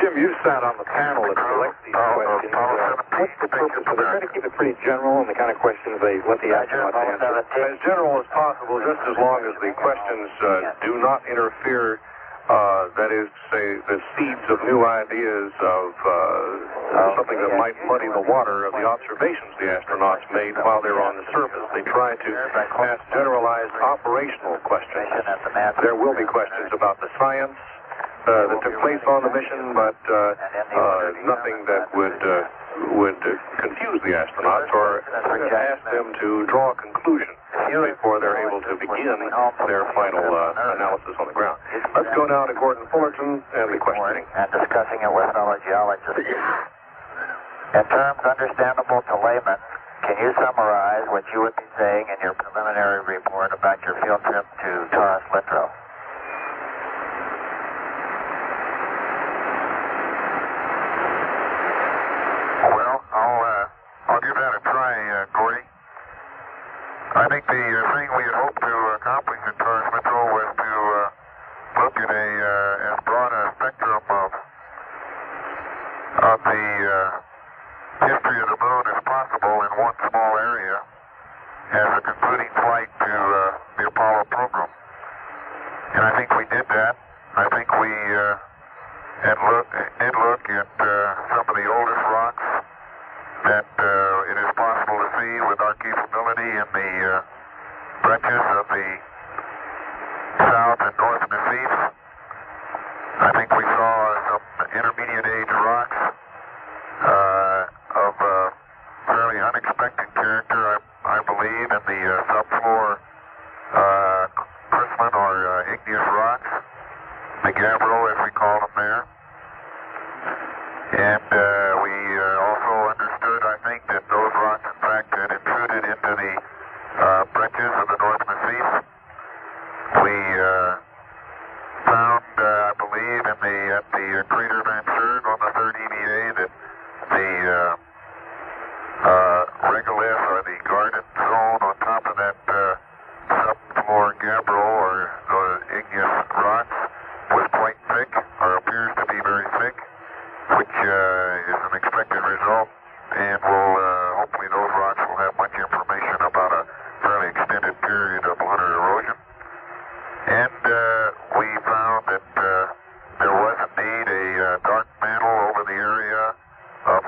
Jim, you sat on the panel that selects these questions. What's the purpose of it? Try to keep it pretty general and the kind of questions they let the astronauts answer. As general as possible, just as long as the questions do not interfere, that is to say, the seeds of new ideas of something that might muddy the water of the observations the astronauts made while they were on the surface. They tried to ask generalized operational questions. There will be questions about the science that took place on the mission, but nothing that would confuse the astronauts or ask them to draw a conclusion before they're able to begin their final analysis on the ground. Let's go now to Gordon Fullerton and the questioning. And discussing it with fellow geologists. In terms understandable to laymen, can you summarize what you would be saying in your preliminary report about your field trip to taurus-littrow? Well, I'll give that a try, Gordy. I think the thing we had hoped to accomplish at taurus-littrow was to look at as broad a spectrum of the history of the moon as possible in one small area as a concluding flight to the Apollo program. And I think we did that. I think we did look at some of the oldest rocks that it is possible to see with our capability in the breccias of the south and north massifs. I think we saw some intermediate age rocks of fairly unexpected character, I believe, in the subfloor crystalline or igneous rocks, the gabbro as we call them there. And we also understood, I think, that those rocks, in fact, had intruded into the breccias of the North Massif. We found, I believe, at the crater Van Serge on the third EVA that the regolith or the garden zone on top of that subfloor gabbro or those igneous rocks was quite thick, or appears to be very thick, which is an expected result, and hopefully those rocks will have much information about a fairly extended period of lunar erosion. And we found that there was indeed a dark mantle over the area of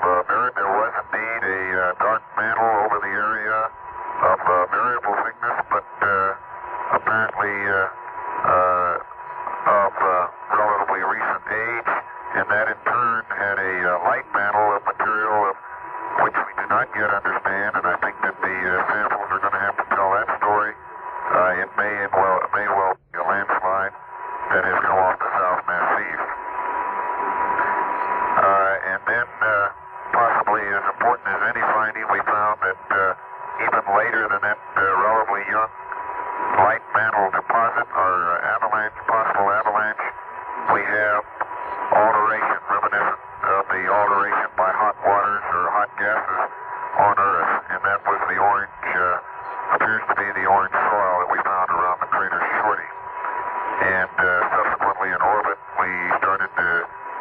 variable thickness, but apparently of relatively recent age, and that in turn had a light mantle of material of which we do not yet understand, and I think that the samples are going to have to tell that story. It may well be a landslide that has come off the South Massif. And then, possibly as important as any finding, we found that even later than that relatively young light mantle deposit or possible avalanche, we have alteration reminiscent of the alteration by hot waters or hot gases on Earth, and that was the orange, appears to be the orange soil that we found around the crater Shorty. And subsequently in orbit, we started to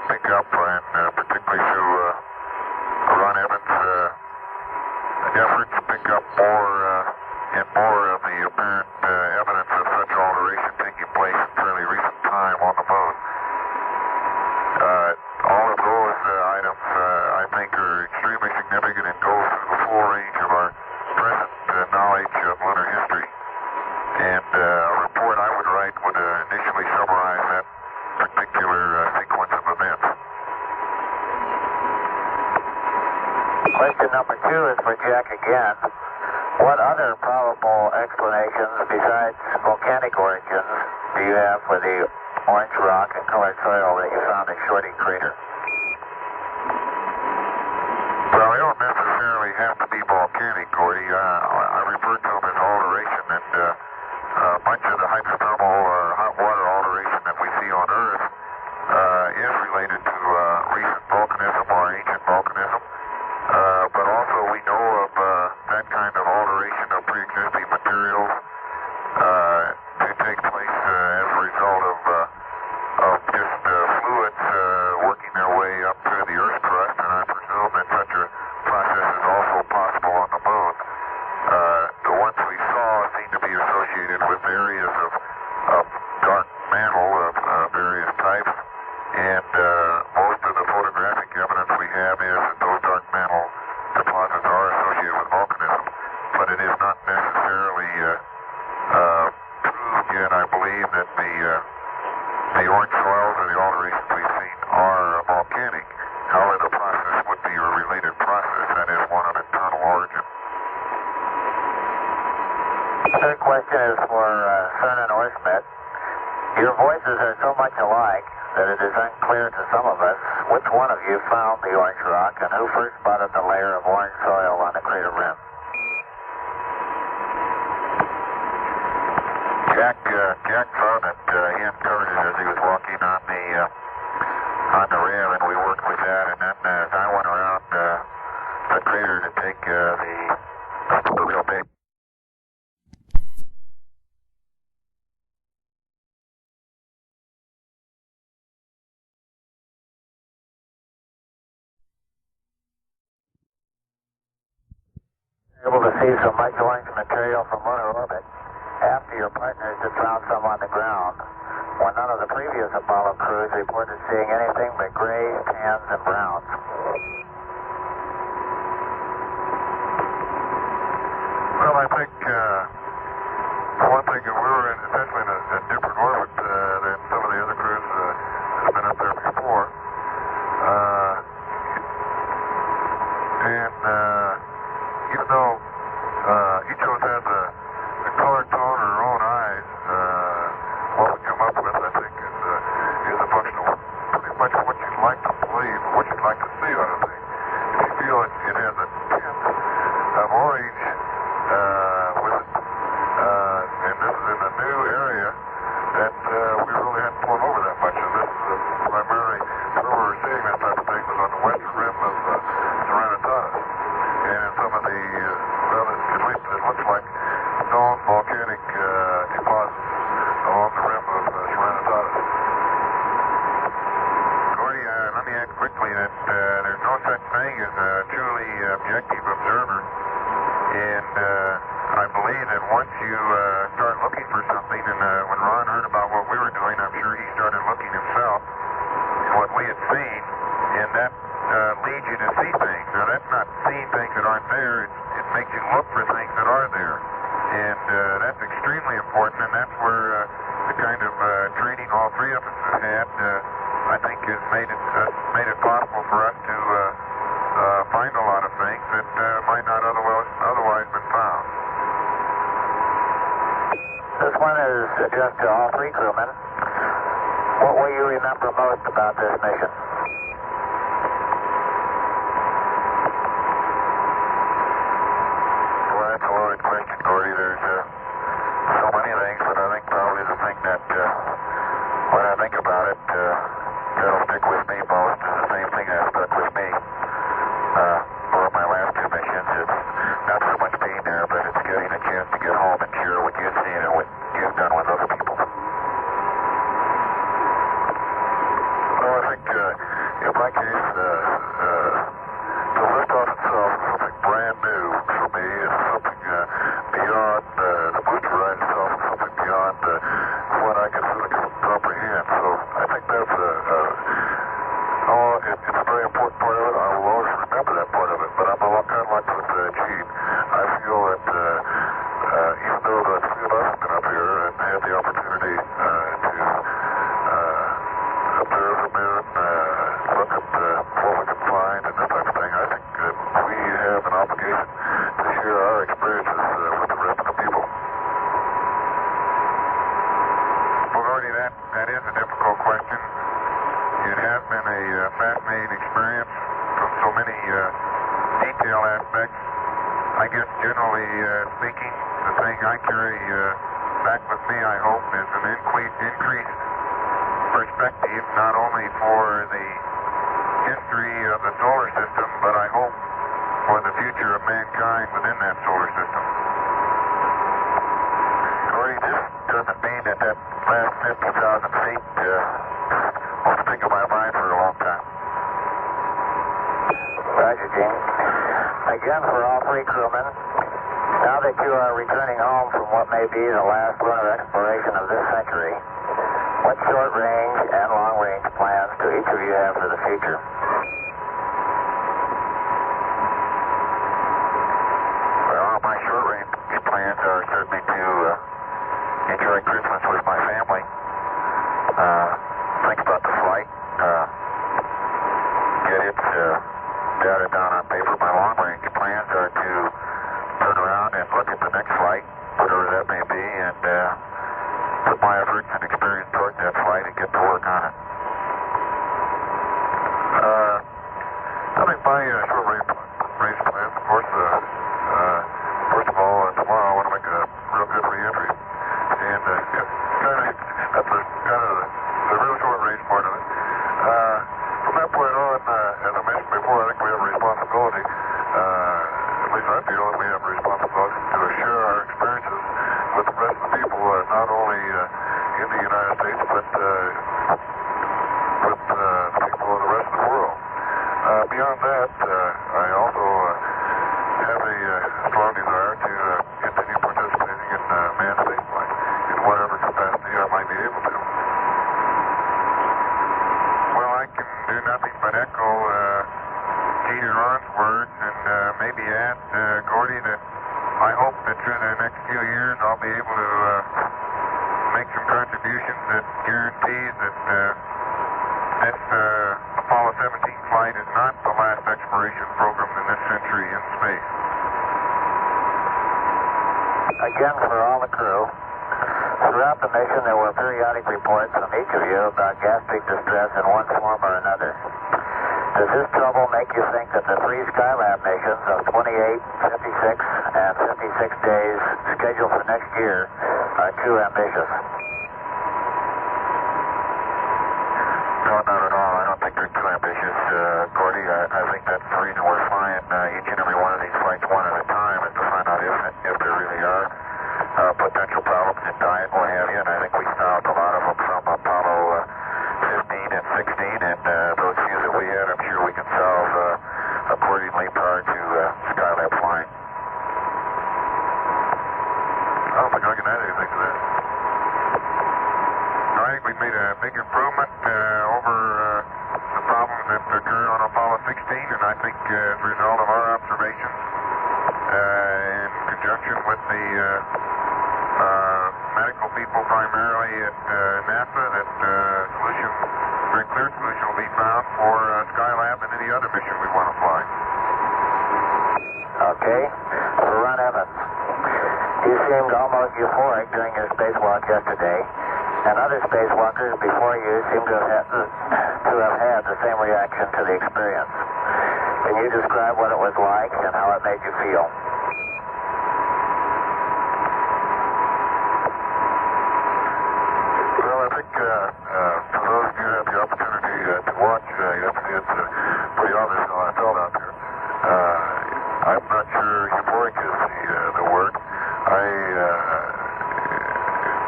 pick up, and particularly through Ron Evans' efforts, pick up more and more of the apparent evidence of such alteration taking place in fairly recent time on the moon. All of those items, I think, are extremely significant and go through the full range of our present knowledge of lunar history. And a report I would write would initially summarize that particular sequence of events. Question number 2 is for Jack again. What other probable explanations besides volcanic origins do you have for the orange rock and colored soil that you found in Shorty Crater? Well, they don't necessarily have to be volcanic, Gordy. I refer to them as alteration, and a bunch of the hydrothermal or hot water alteration that we see on Earth is related to recent volcanism or ancient volcanism. But also we know of that kind of alteration of pre-existing materials to take place as a result of just fluids working their way up through the Earth's crust, and I presume that such a process is also possible on the moon. The one question is for Cernan or Schmidt. Your voices are so much alike that it is unclear to some of us which one of you found the orange rock and who first spotted the layer of orange soil on the crater rim. Jack found it. He uncovered it as he was walking on the rim, and we worked with that. And then as I went around the crater to take the real big. Able to see so much orange material from lunar orbit after your partners had found some on the ground, when none of the previous Apollo crews reported seeing anything but grays, tans, and browns. Well, I think for one thing, we were essentially in a different orbit than some of the other crews that have been up there before. Even though each of us has a color tone in our own eyes, what we come up with, I think, is a function of pretty much what you'd like to believe or what you'd like to see on a thing. If you feel it has a tint of orange with it, and this is in a new area that we really hadn't flown over that much, and this is primarily where we were seeing that type of thing was on the western rim of Taurus-littrow. And some of the, well, at least it looks like known volcanic deposits along the rim of Taurus-littrow. Gordy, let me add quickly that there's no such thing as a truly objective observer. And I believe that once you start looking for something, and when Ron heard about what we were doing, I'm sure he started looking himself at what we had seen, and that leads you to see things. Now, that's not seeing things that aren't there. It makes you look for things that are there. And that's extremely important, and that's where the kind of training all three of us have had, I think, has made it possible for us to find a lot of things that might not otherwise been found. This one is addressed to all three crewmen. What will you remember most about this mission? Well, that's a loaded question, Gordy. There's so many things, but I think probably the thing that, when I think about it, that'll stick with me most is the same thing that stuck with me over my last two missions. It's not so much being there, but it's getting a chance to get home and share what you've seen and what you've done with other people. Well, I think in my case, the liftoff itself is something brand new for me. It's something beyond the booster ride itself, is something beyond what I can sort of comprehend. So I think that's it's a very important part of it. I will always remember that part of it. But I'm kind of like with Gene. I feel that even though the three of us have been up here and had the opportunity to observe the moon, look at what we can find and that type of thing, I think that we have an obligation to share our experiences with the rest of the people. Well, Gordy, that is a difficult question. It has been a fascinating experience from so many detail aspects. I guess generally speaking, the thing I carry back with me, I hope, is an increased perspective, not only for the history of the solar system, but I hope for the future of mankind within that solar system. Gordy, this doesn't mean that last 50,000 feet won't stick in my mind for a long time. Roger, Gene. Again, for all three crewmen, now that you are returning home from what may be the last lunar exploration of this century, what short-range and long-range plans do each of you have for the future? Well, my short-range plans are certainly to enjoy Christmas with my family, think about the flight, get it jotted down on paper. My long-range plans are to turn around and look at the next flight whatever that may be, and put my efforts and experience toward that flight and get to work on it. I think my short range plan, of course, first of all, tomorrow I want to make a real good re-entry, and that's kind of the real short range part of it. From that point on, as I mentioned before, I think we have a responsibility, at least I feel that we have a responsibility to share our experiences with the rest of the people, not only in the United States, but with the people of the rest of the world. Beyond that, I also have a strong desire to continue participating in manned spaceflight in whatever capacity I might be able to. Well, I can do nothing but echo Gene and Ron's words, and maybe add, Gordy, that I hope that through the next few years I'll be able to make some contributions that guarantees that this Apollo 17 flight is not the last exploration program in this century in space. Again, for all the crew, throughout the mission there were periodic reports from each of you about gastric distress in one form or another. Does this trouble make you think that the 3 Skylab missions of 28, 56, and 56 days scheduled for next year are too ambitious? No, not at all. I don't think they're too ambitious, Gordy. I think that's the reason we're flying each and every one of these flights one at a time, is to find out if there really are potential problems in diet, what have you, and I think we solved a lot of them from Apollo 15 and 16, and those few that we had, I'm sure we can solve accordingly prior to Skylab flying. I don't think I can add anything to that. I think we made a big improvement over the problems that occurred on Apollo 16, and I think as a result of our observations in conjunction with the medical people primarily at NASA, that very clear solution will be found for Skylab and any other mission we want to fly. Okay. For Ron Evans, you seemed almost euphoric during your spacewalk yesterday, and other spacewalkers before you seem to have had the same reaction to the experience. Can you describe what it was like and how it made you feel? Well, I think for those of you who have the opportunity to watch yesterday, it's pretty obvious how I felt out there. I'm not sure euphoric is the word.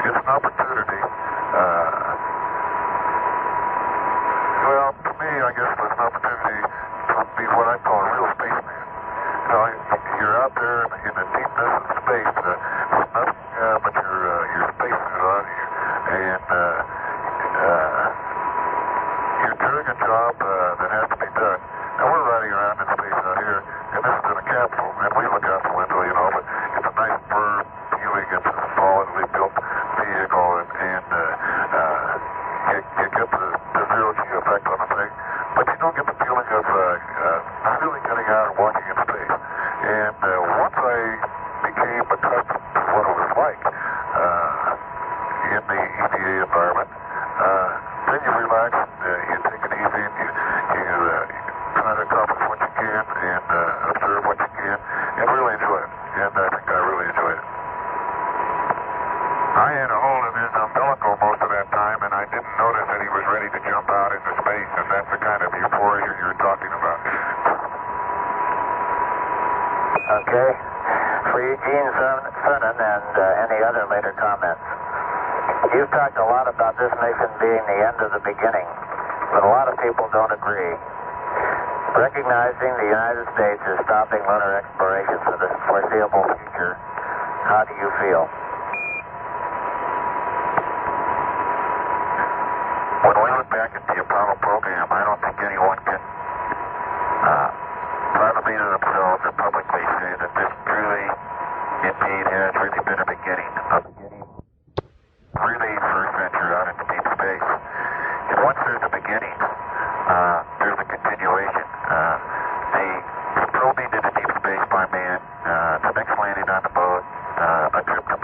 It's an opportunity. Well, to me, I guess it was an opportunity to be what I call a real spaceman. You know, you're out there in the deepness of space with nothing but your spacesuit on you, and you're doing a job that has to be done. Now, we're riding around in space out here, and this is in a capsule, and we look out the window, you know, but it's a nice bird viewing. It's a solidly built vehicle, and you get the zero-G effect on the thing, but you don't get the feeling of really getting out and walking in space. And once I became accustomed to what it was like in the EVA environment, then you relax, you take it easy, and you try to accomplish what you can and observe what you can and really enjoy it. And I think I really enjoyed it. I had a hold of his umbilical most of that time, and I didn't notice that he was ready to jump out into space, and that's the kind of euphoria you're talking about. Okay. For Eugene Cernan and any other later comments. You've talked a lot about this mission being the end of the beginning, but a lot of people don't agree. Recognizing the United States is stopping lunar exploration for the foreseeable future, how do you feel? When we look back at the Apollo program, I don't think anyone can privately to themselves or publicly say that this truly, indeed, has really been a beginning. Really first venture out into deep space. And once there's a beginning, there's a continuation. The probing into deep space by man, the next landing on the boat, a trip to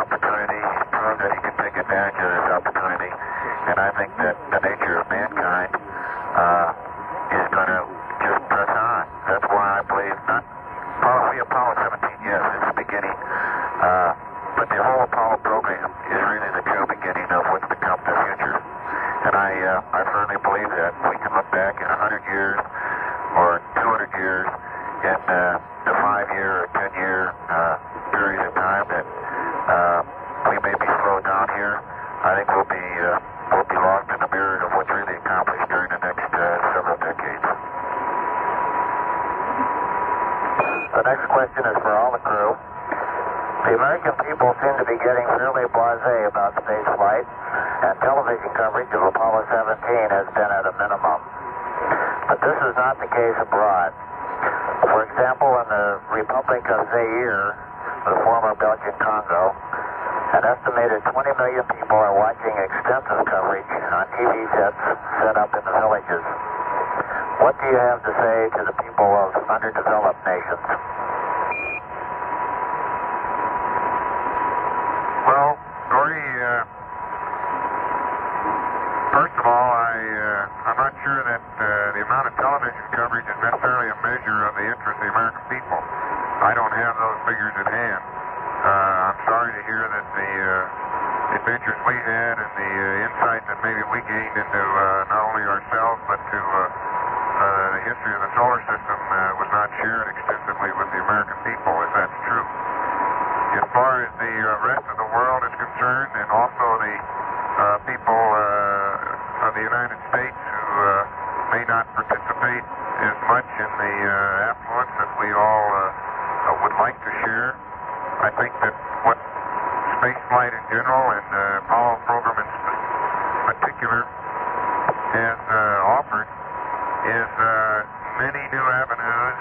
opportunity. He's proved that he can take advantage of this opportunity. And I think that the nature of mankind is going to just press on. That's why I believe not probably Apollo 17, yes, it's the beginning. But the whole Apollo program is really the true beginning of what's become the future. And I firmly believe that we can look back in 100 years or 200 years in the 5-year or 10-year period of time that we may be slowed down here. I think we'll be lost in the mirror of what's really accomplished during the next several decades. The next question is for all the crew. The American people seem to be getting fairly blasé about space flight, and television coverage of Apollo 17 has been at a minimum. But this is not the case abroad. For example, in the Republic of Zaire, the former Belgian Congo, an estimated 20 million people are watching extensive coverage on TV sets set up in the villages. What do you have to say to the people of underdeveloped nations? Well, Gordy, first of all, I'm not sure that the amount of television coverage is necessarily a measure of the interest of the American people. I don't have those figures at hand. I'm sorry to hear that the adventures we had and the insight that maybe we gained into not only ourselves but to the history of the solar system was not shared extensively with the American people, if that's true. As far as the rest of the world is concerned, and also the people of the United States who may not participate as much in the affluence that we all would like to share, I think that what spaceflight in general and the Apollo program in particular has offered is many new avenues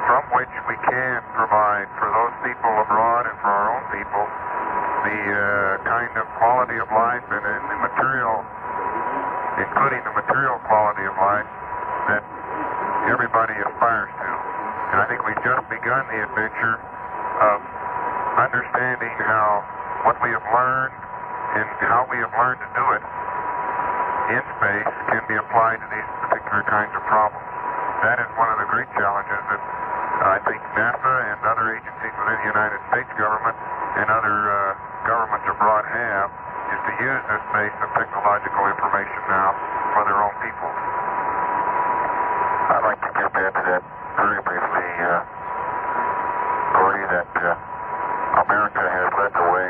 from which we can provide for those people abroad and for our own people the kind of quality of life and the material, including the material quality of life that everybody aspires to. And I think we've just begun the adventure of understanding how what we have learned and how we have learned to do it in space can be applied to these particular kinds of problems. That is one of the great challenges that I think NASA and other agencies within the United States government and other governments abroad have, is to use this base of technological information now for their own people. I'd like to jump into that very briefly, Gordy, that America has led the way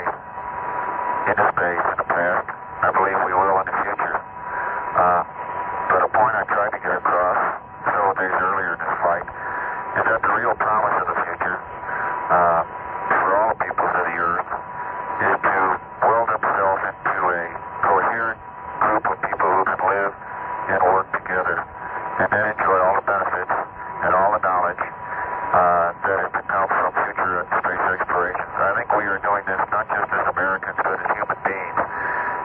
into space in the past. I believe we will in the future. But a point I tried to get across several days earlier in this flight is that the real promise of the future for all peoples of the Earth is to weld themselves into a coherent group of people who can live and work together and then enjoy all the benefits and all the knowledge that has become from future space explorations. I think we are doing this not just as Americans, but as human beings.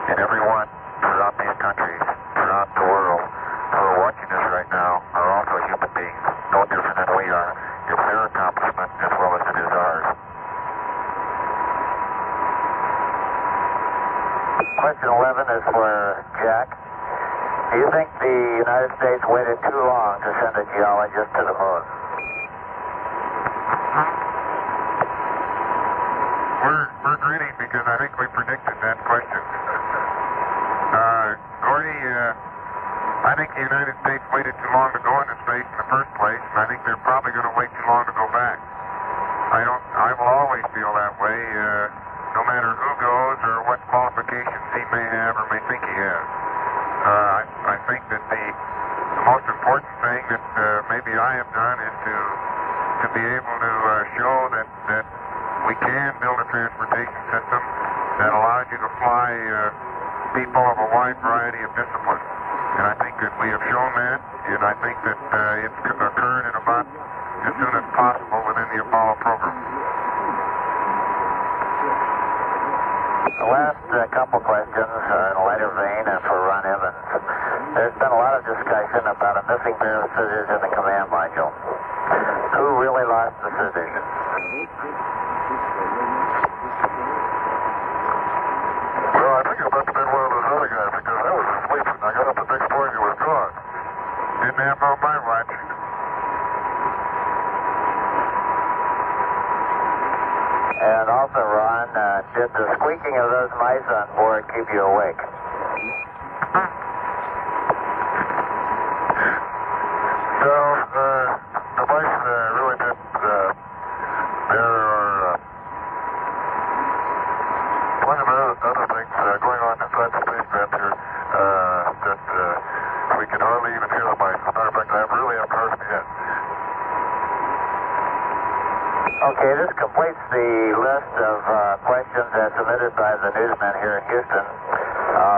And everyone throughout these countries, throughout the world, who are watching this right now are also human beings, no different than we are. It's their accomplishment as well as it is ours. Question 11 is for Jack. Do you think the United States waited too long to send a geologist to the moon? We're grinning because I think we predicted that question. Gordy, I think the United States waited too long to go into space in the first place, and I think they're probably going to wait too long to go back. I will always feel that way, no matter who goes or what qualifications he may have or may think he has. I think that the most important thing that maybe I have done is to be able to show that we can build a transportation system that allows you to fly people of a wide variety of disciplines. And I think that we have shown that, and I think that it's occurred in about as soon as possible within the Apollo program. The last couple questions are in a lighter vein and for Ron Evans. There's been a lot of discussion about a missing pair of scissors in the command module. Who really lost the scissors? Did the squeaking of those mice on board keep you awake? So, the mice really did. There are plenty of other things going on inside the spacecraft here that we can hardly even hear the mice. As a matter of fact, I really haven't heard them yet. Okay, this completes the list of questions as submitted by the newsmen here in Houston.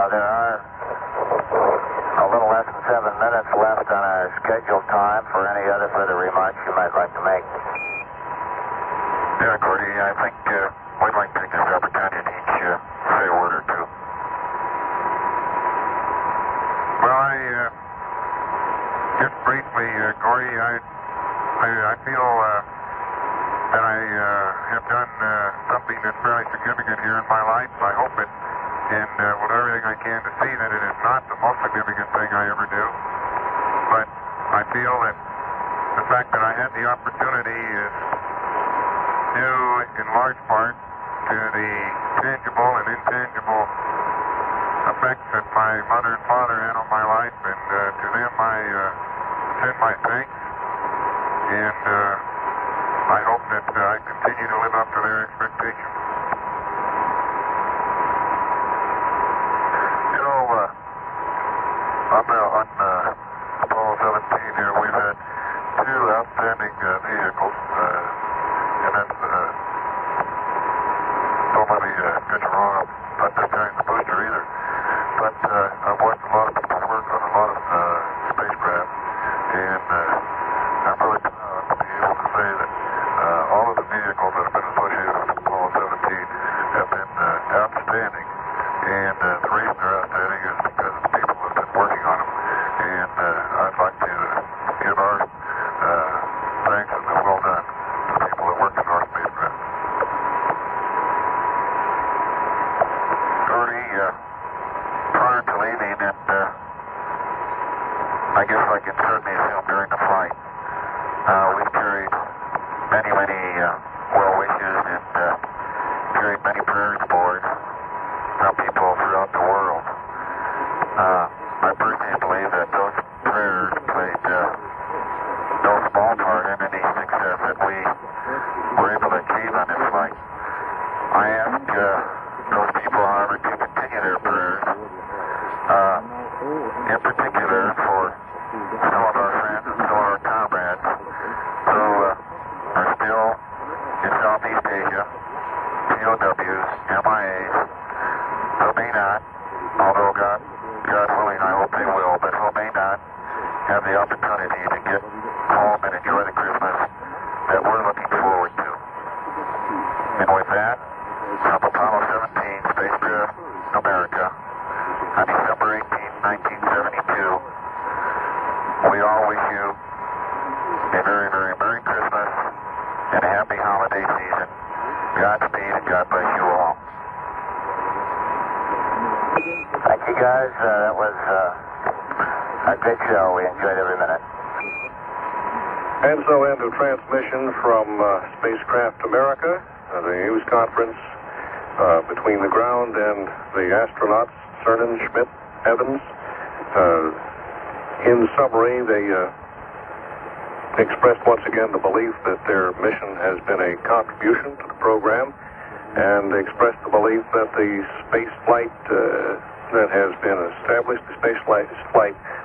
There are a little less than 7 minutes left on our scheduled time for any other further remarks you might like to make. Yeah, Gordy, I think we'd like to take this opportunity to each say a word or two. Well, just briefly, Gordy, I feel that I have done something that's fairly significant here in my life. I hope it, and will do everything I can to see that it is not the most significant thing I ever do. But I feel that the fact that I had the opportunity is due in large part to the tangible and intangible effects that my mother and father had on my life, and to them I send my thanks, and I hope that I continue to live up to their expectations. You know, on Apollo 17 here, we've had two outstanding vehicles, and that's, don't let me get you wrong, I'm not comparing the booster either, but I've watched a lot of people work on a lot of spacecraft, and I'm really proud to be able to say that all of the vehicles that have been associated with Apollo 17 have been outstanding, and the reason they're outstanding is because of the people that have been working on them, and I'd like to give our thanks and well done to the people that work in our spacecraft. Gordy, prior to leaving, and I guess I can certainly assume during the flight, we've carried many well wishes and carried many prayers aboard from people throughout the world. I personally believe that those prayers played no small part in any success that we were able to achieve on this flight. I ask those people, however, to continue their prayers, in particular for some of our friends and some of our comrades who are still in Southeast Asia, POWs, MIAs, who may not, although God willing, I hope they will, but who may not have the opportunity to get home and enjoy the Christmas that we're looking forward to. And with that, from Apollo 17, Spacecraft America, on December 18, 1972, we all wish you a very, very Merry Christmas and a happy holiday season. Godspeed and God bless you all. Thank you, guys. That was a good show. We enjoyed every minute. And so end of transmission from Spacecraft America, the news conference between the ground and the astronauts, Cernan, Schmidt, Evans. In summary, they expressed once again the belief that their mission has been a contribution to the program, and they expressed the belief that the space flight that has been established, the space flight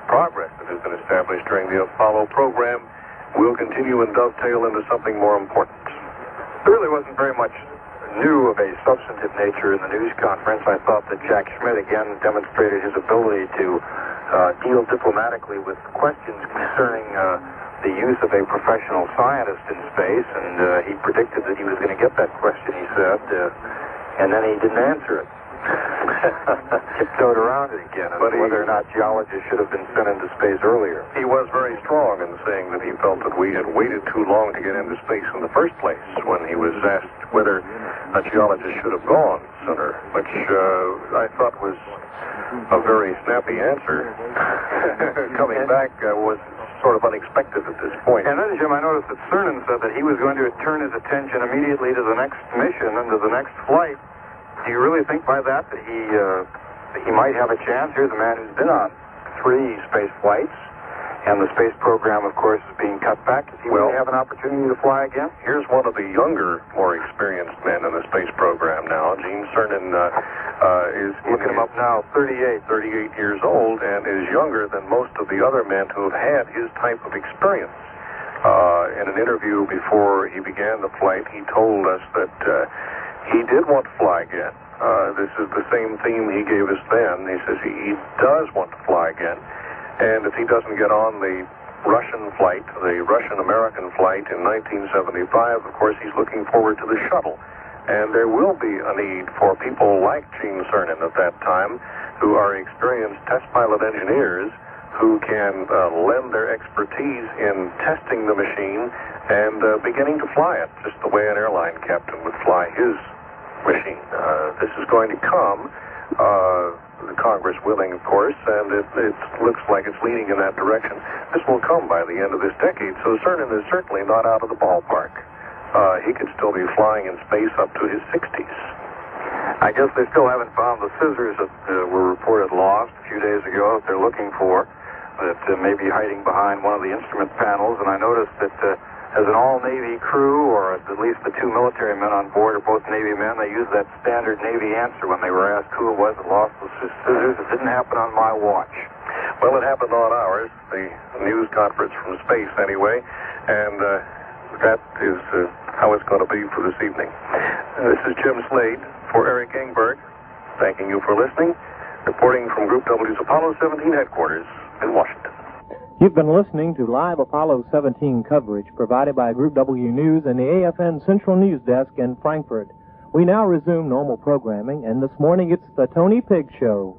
progress that has been established during the Apollo program will continue and dovetail into something more important. There really wasn't very much new of a substantive nature in the news conference. I thought that Jack Schmidt again demonstrated his ability to deal diplomatically with questions concerning the use of a professional scientist in space, and he predicted that he was going to get that question, he said, and then he didn't answer it. Tiptoed around it again, but whether or not geologists should have been sent into space earlier. He was very strong in saying that he felt that we had waited too long to get into space in the first place when he was asked whether a geologist should have gone sooner, which I thought was a very snappy answer. Coming back was sort of unexpected at this point. And then, Jim, I noticed that Cernan said that he was going to turn his attention immediately to the next mission and to the next flight you really think by that he might have a chance? Here's a man who's been on 3 space flights, and the space program, of course, is being cut back. Does he really have an opportunity to fly again? Here's one of the younger, more experienced men in the space program now. Gene Cernan is looking him up now, 38 years old, and is younger than most of the other men who have had his type of experience. In an interview before he began the flight, he told us that he did want to fly again. This is the same theme he gave us then. He says he does want to fly again. And if he doesn't get on the Russian flight, the Russian-American flight in 1975, of course, he's looking forward to the shuttle. And there will be a need for people like Gene Cernan at that time, who are experienced test pilot engineers who can lend their expertise in testing the machine and beginning to fly it, just the way an airline captain would fly his machine. This is going to come. The Congress willing, of course, and it looks like it's leaning in that direction. This will come by the end of this decade, so Cernan is certainly not out of the ballpark. He could still be flying in space up to his 60s. I guess they still haven't found the scissors that were reported lost a few days ago that they're looking for, that may be hiding behind one of the instrument panels, and I noticed that as an all-Navy crew, or at least the 2 military men on board are both Navy men, they used that standard Navy answer when they were asked who it was that lost the scissors. It didn't happen on my watch. Well, it happened on ours, the news conference from space anyway, and that is how it's going to be for this evening. This is Jim Slade for Eric Engberg, thanking you for listening, reporting from Group W's Apollo 17 headquarters in Washington. You've been listening to live Apollo 17 coverage provided by Group W News and the AFN Central News Desk in Frankfurt. We now resume normal programming, and this morning it's the Tony Pig Show.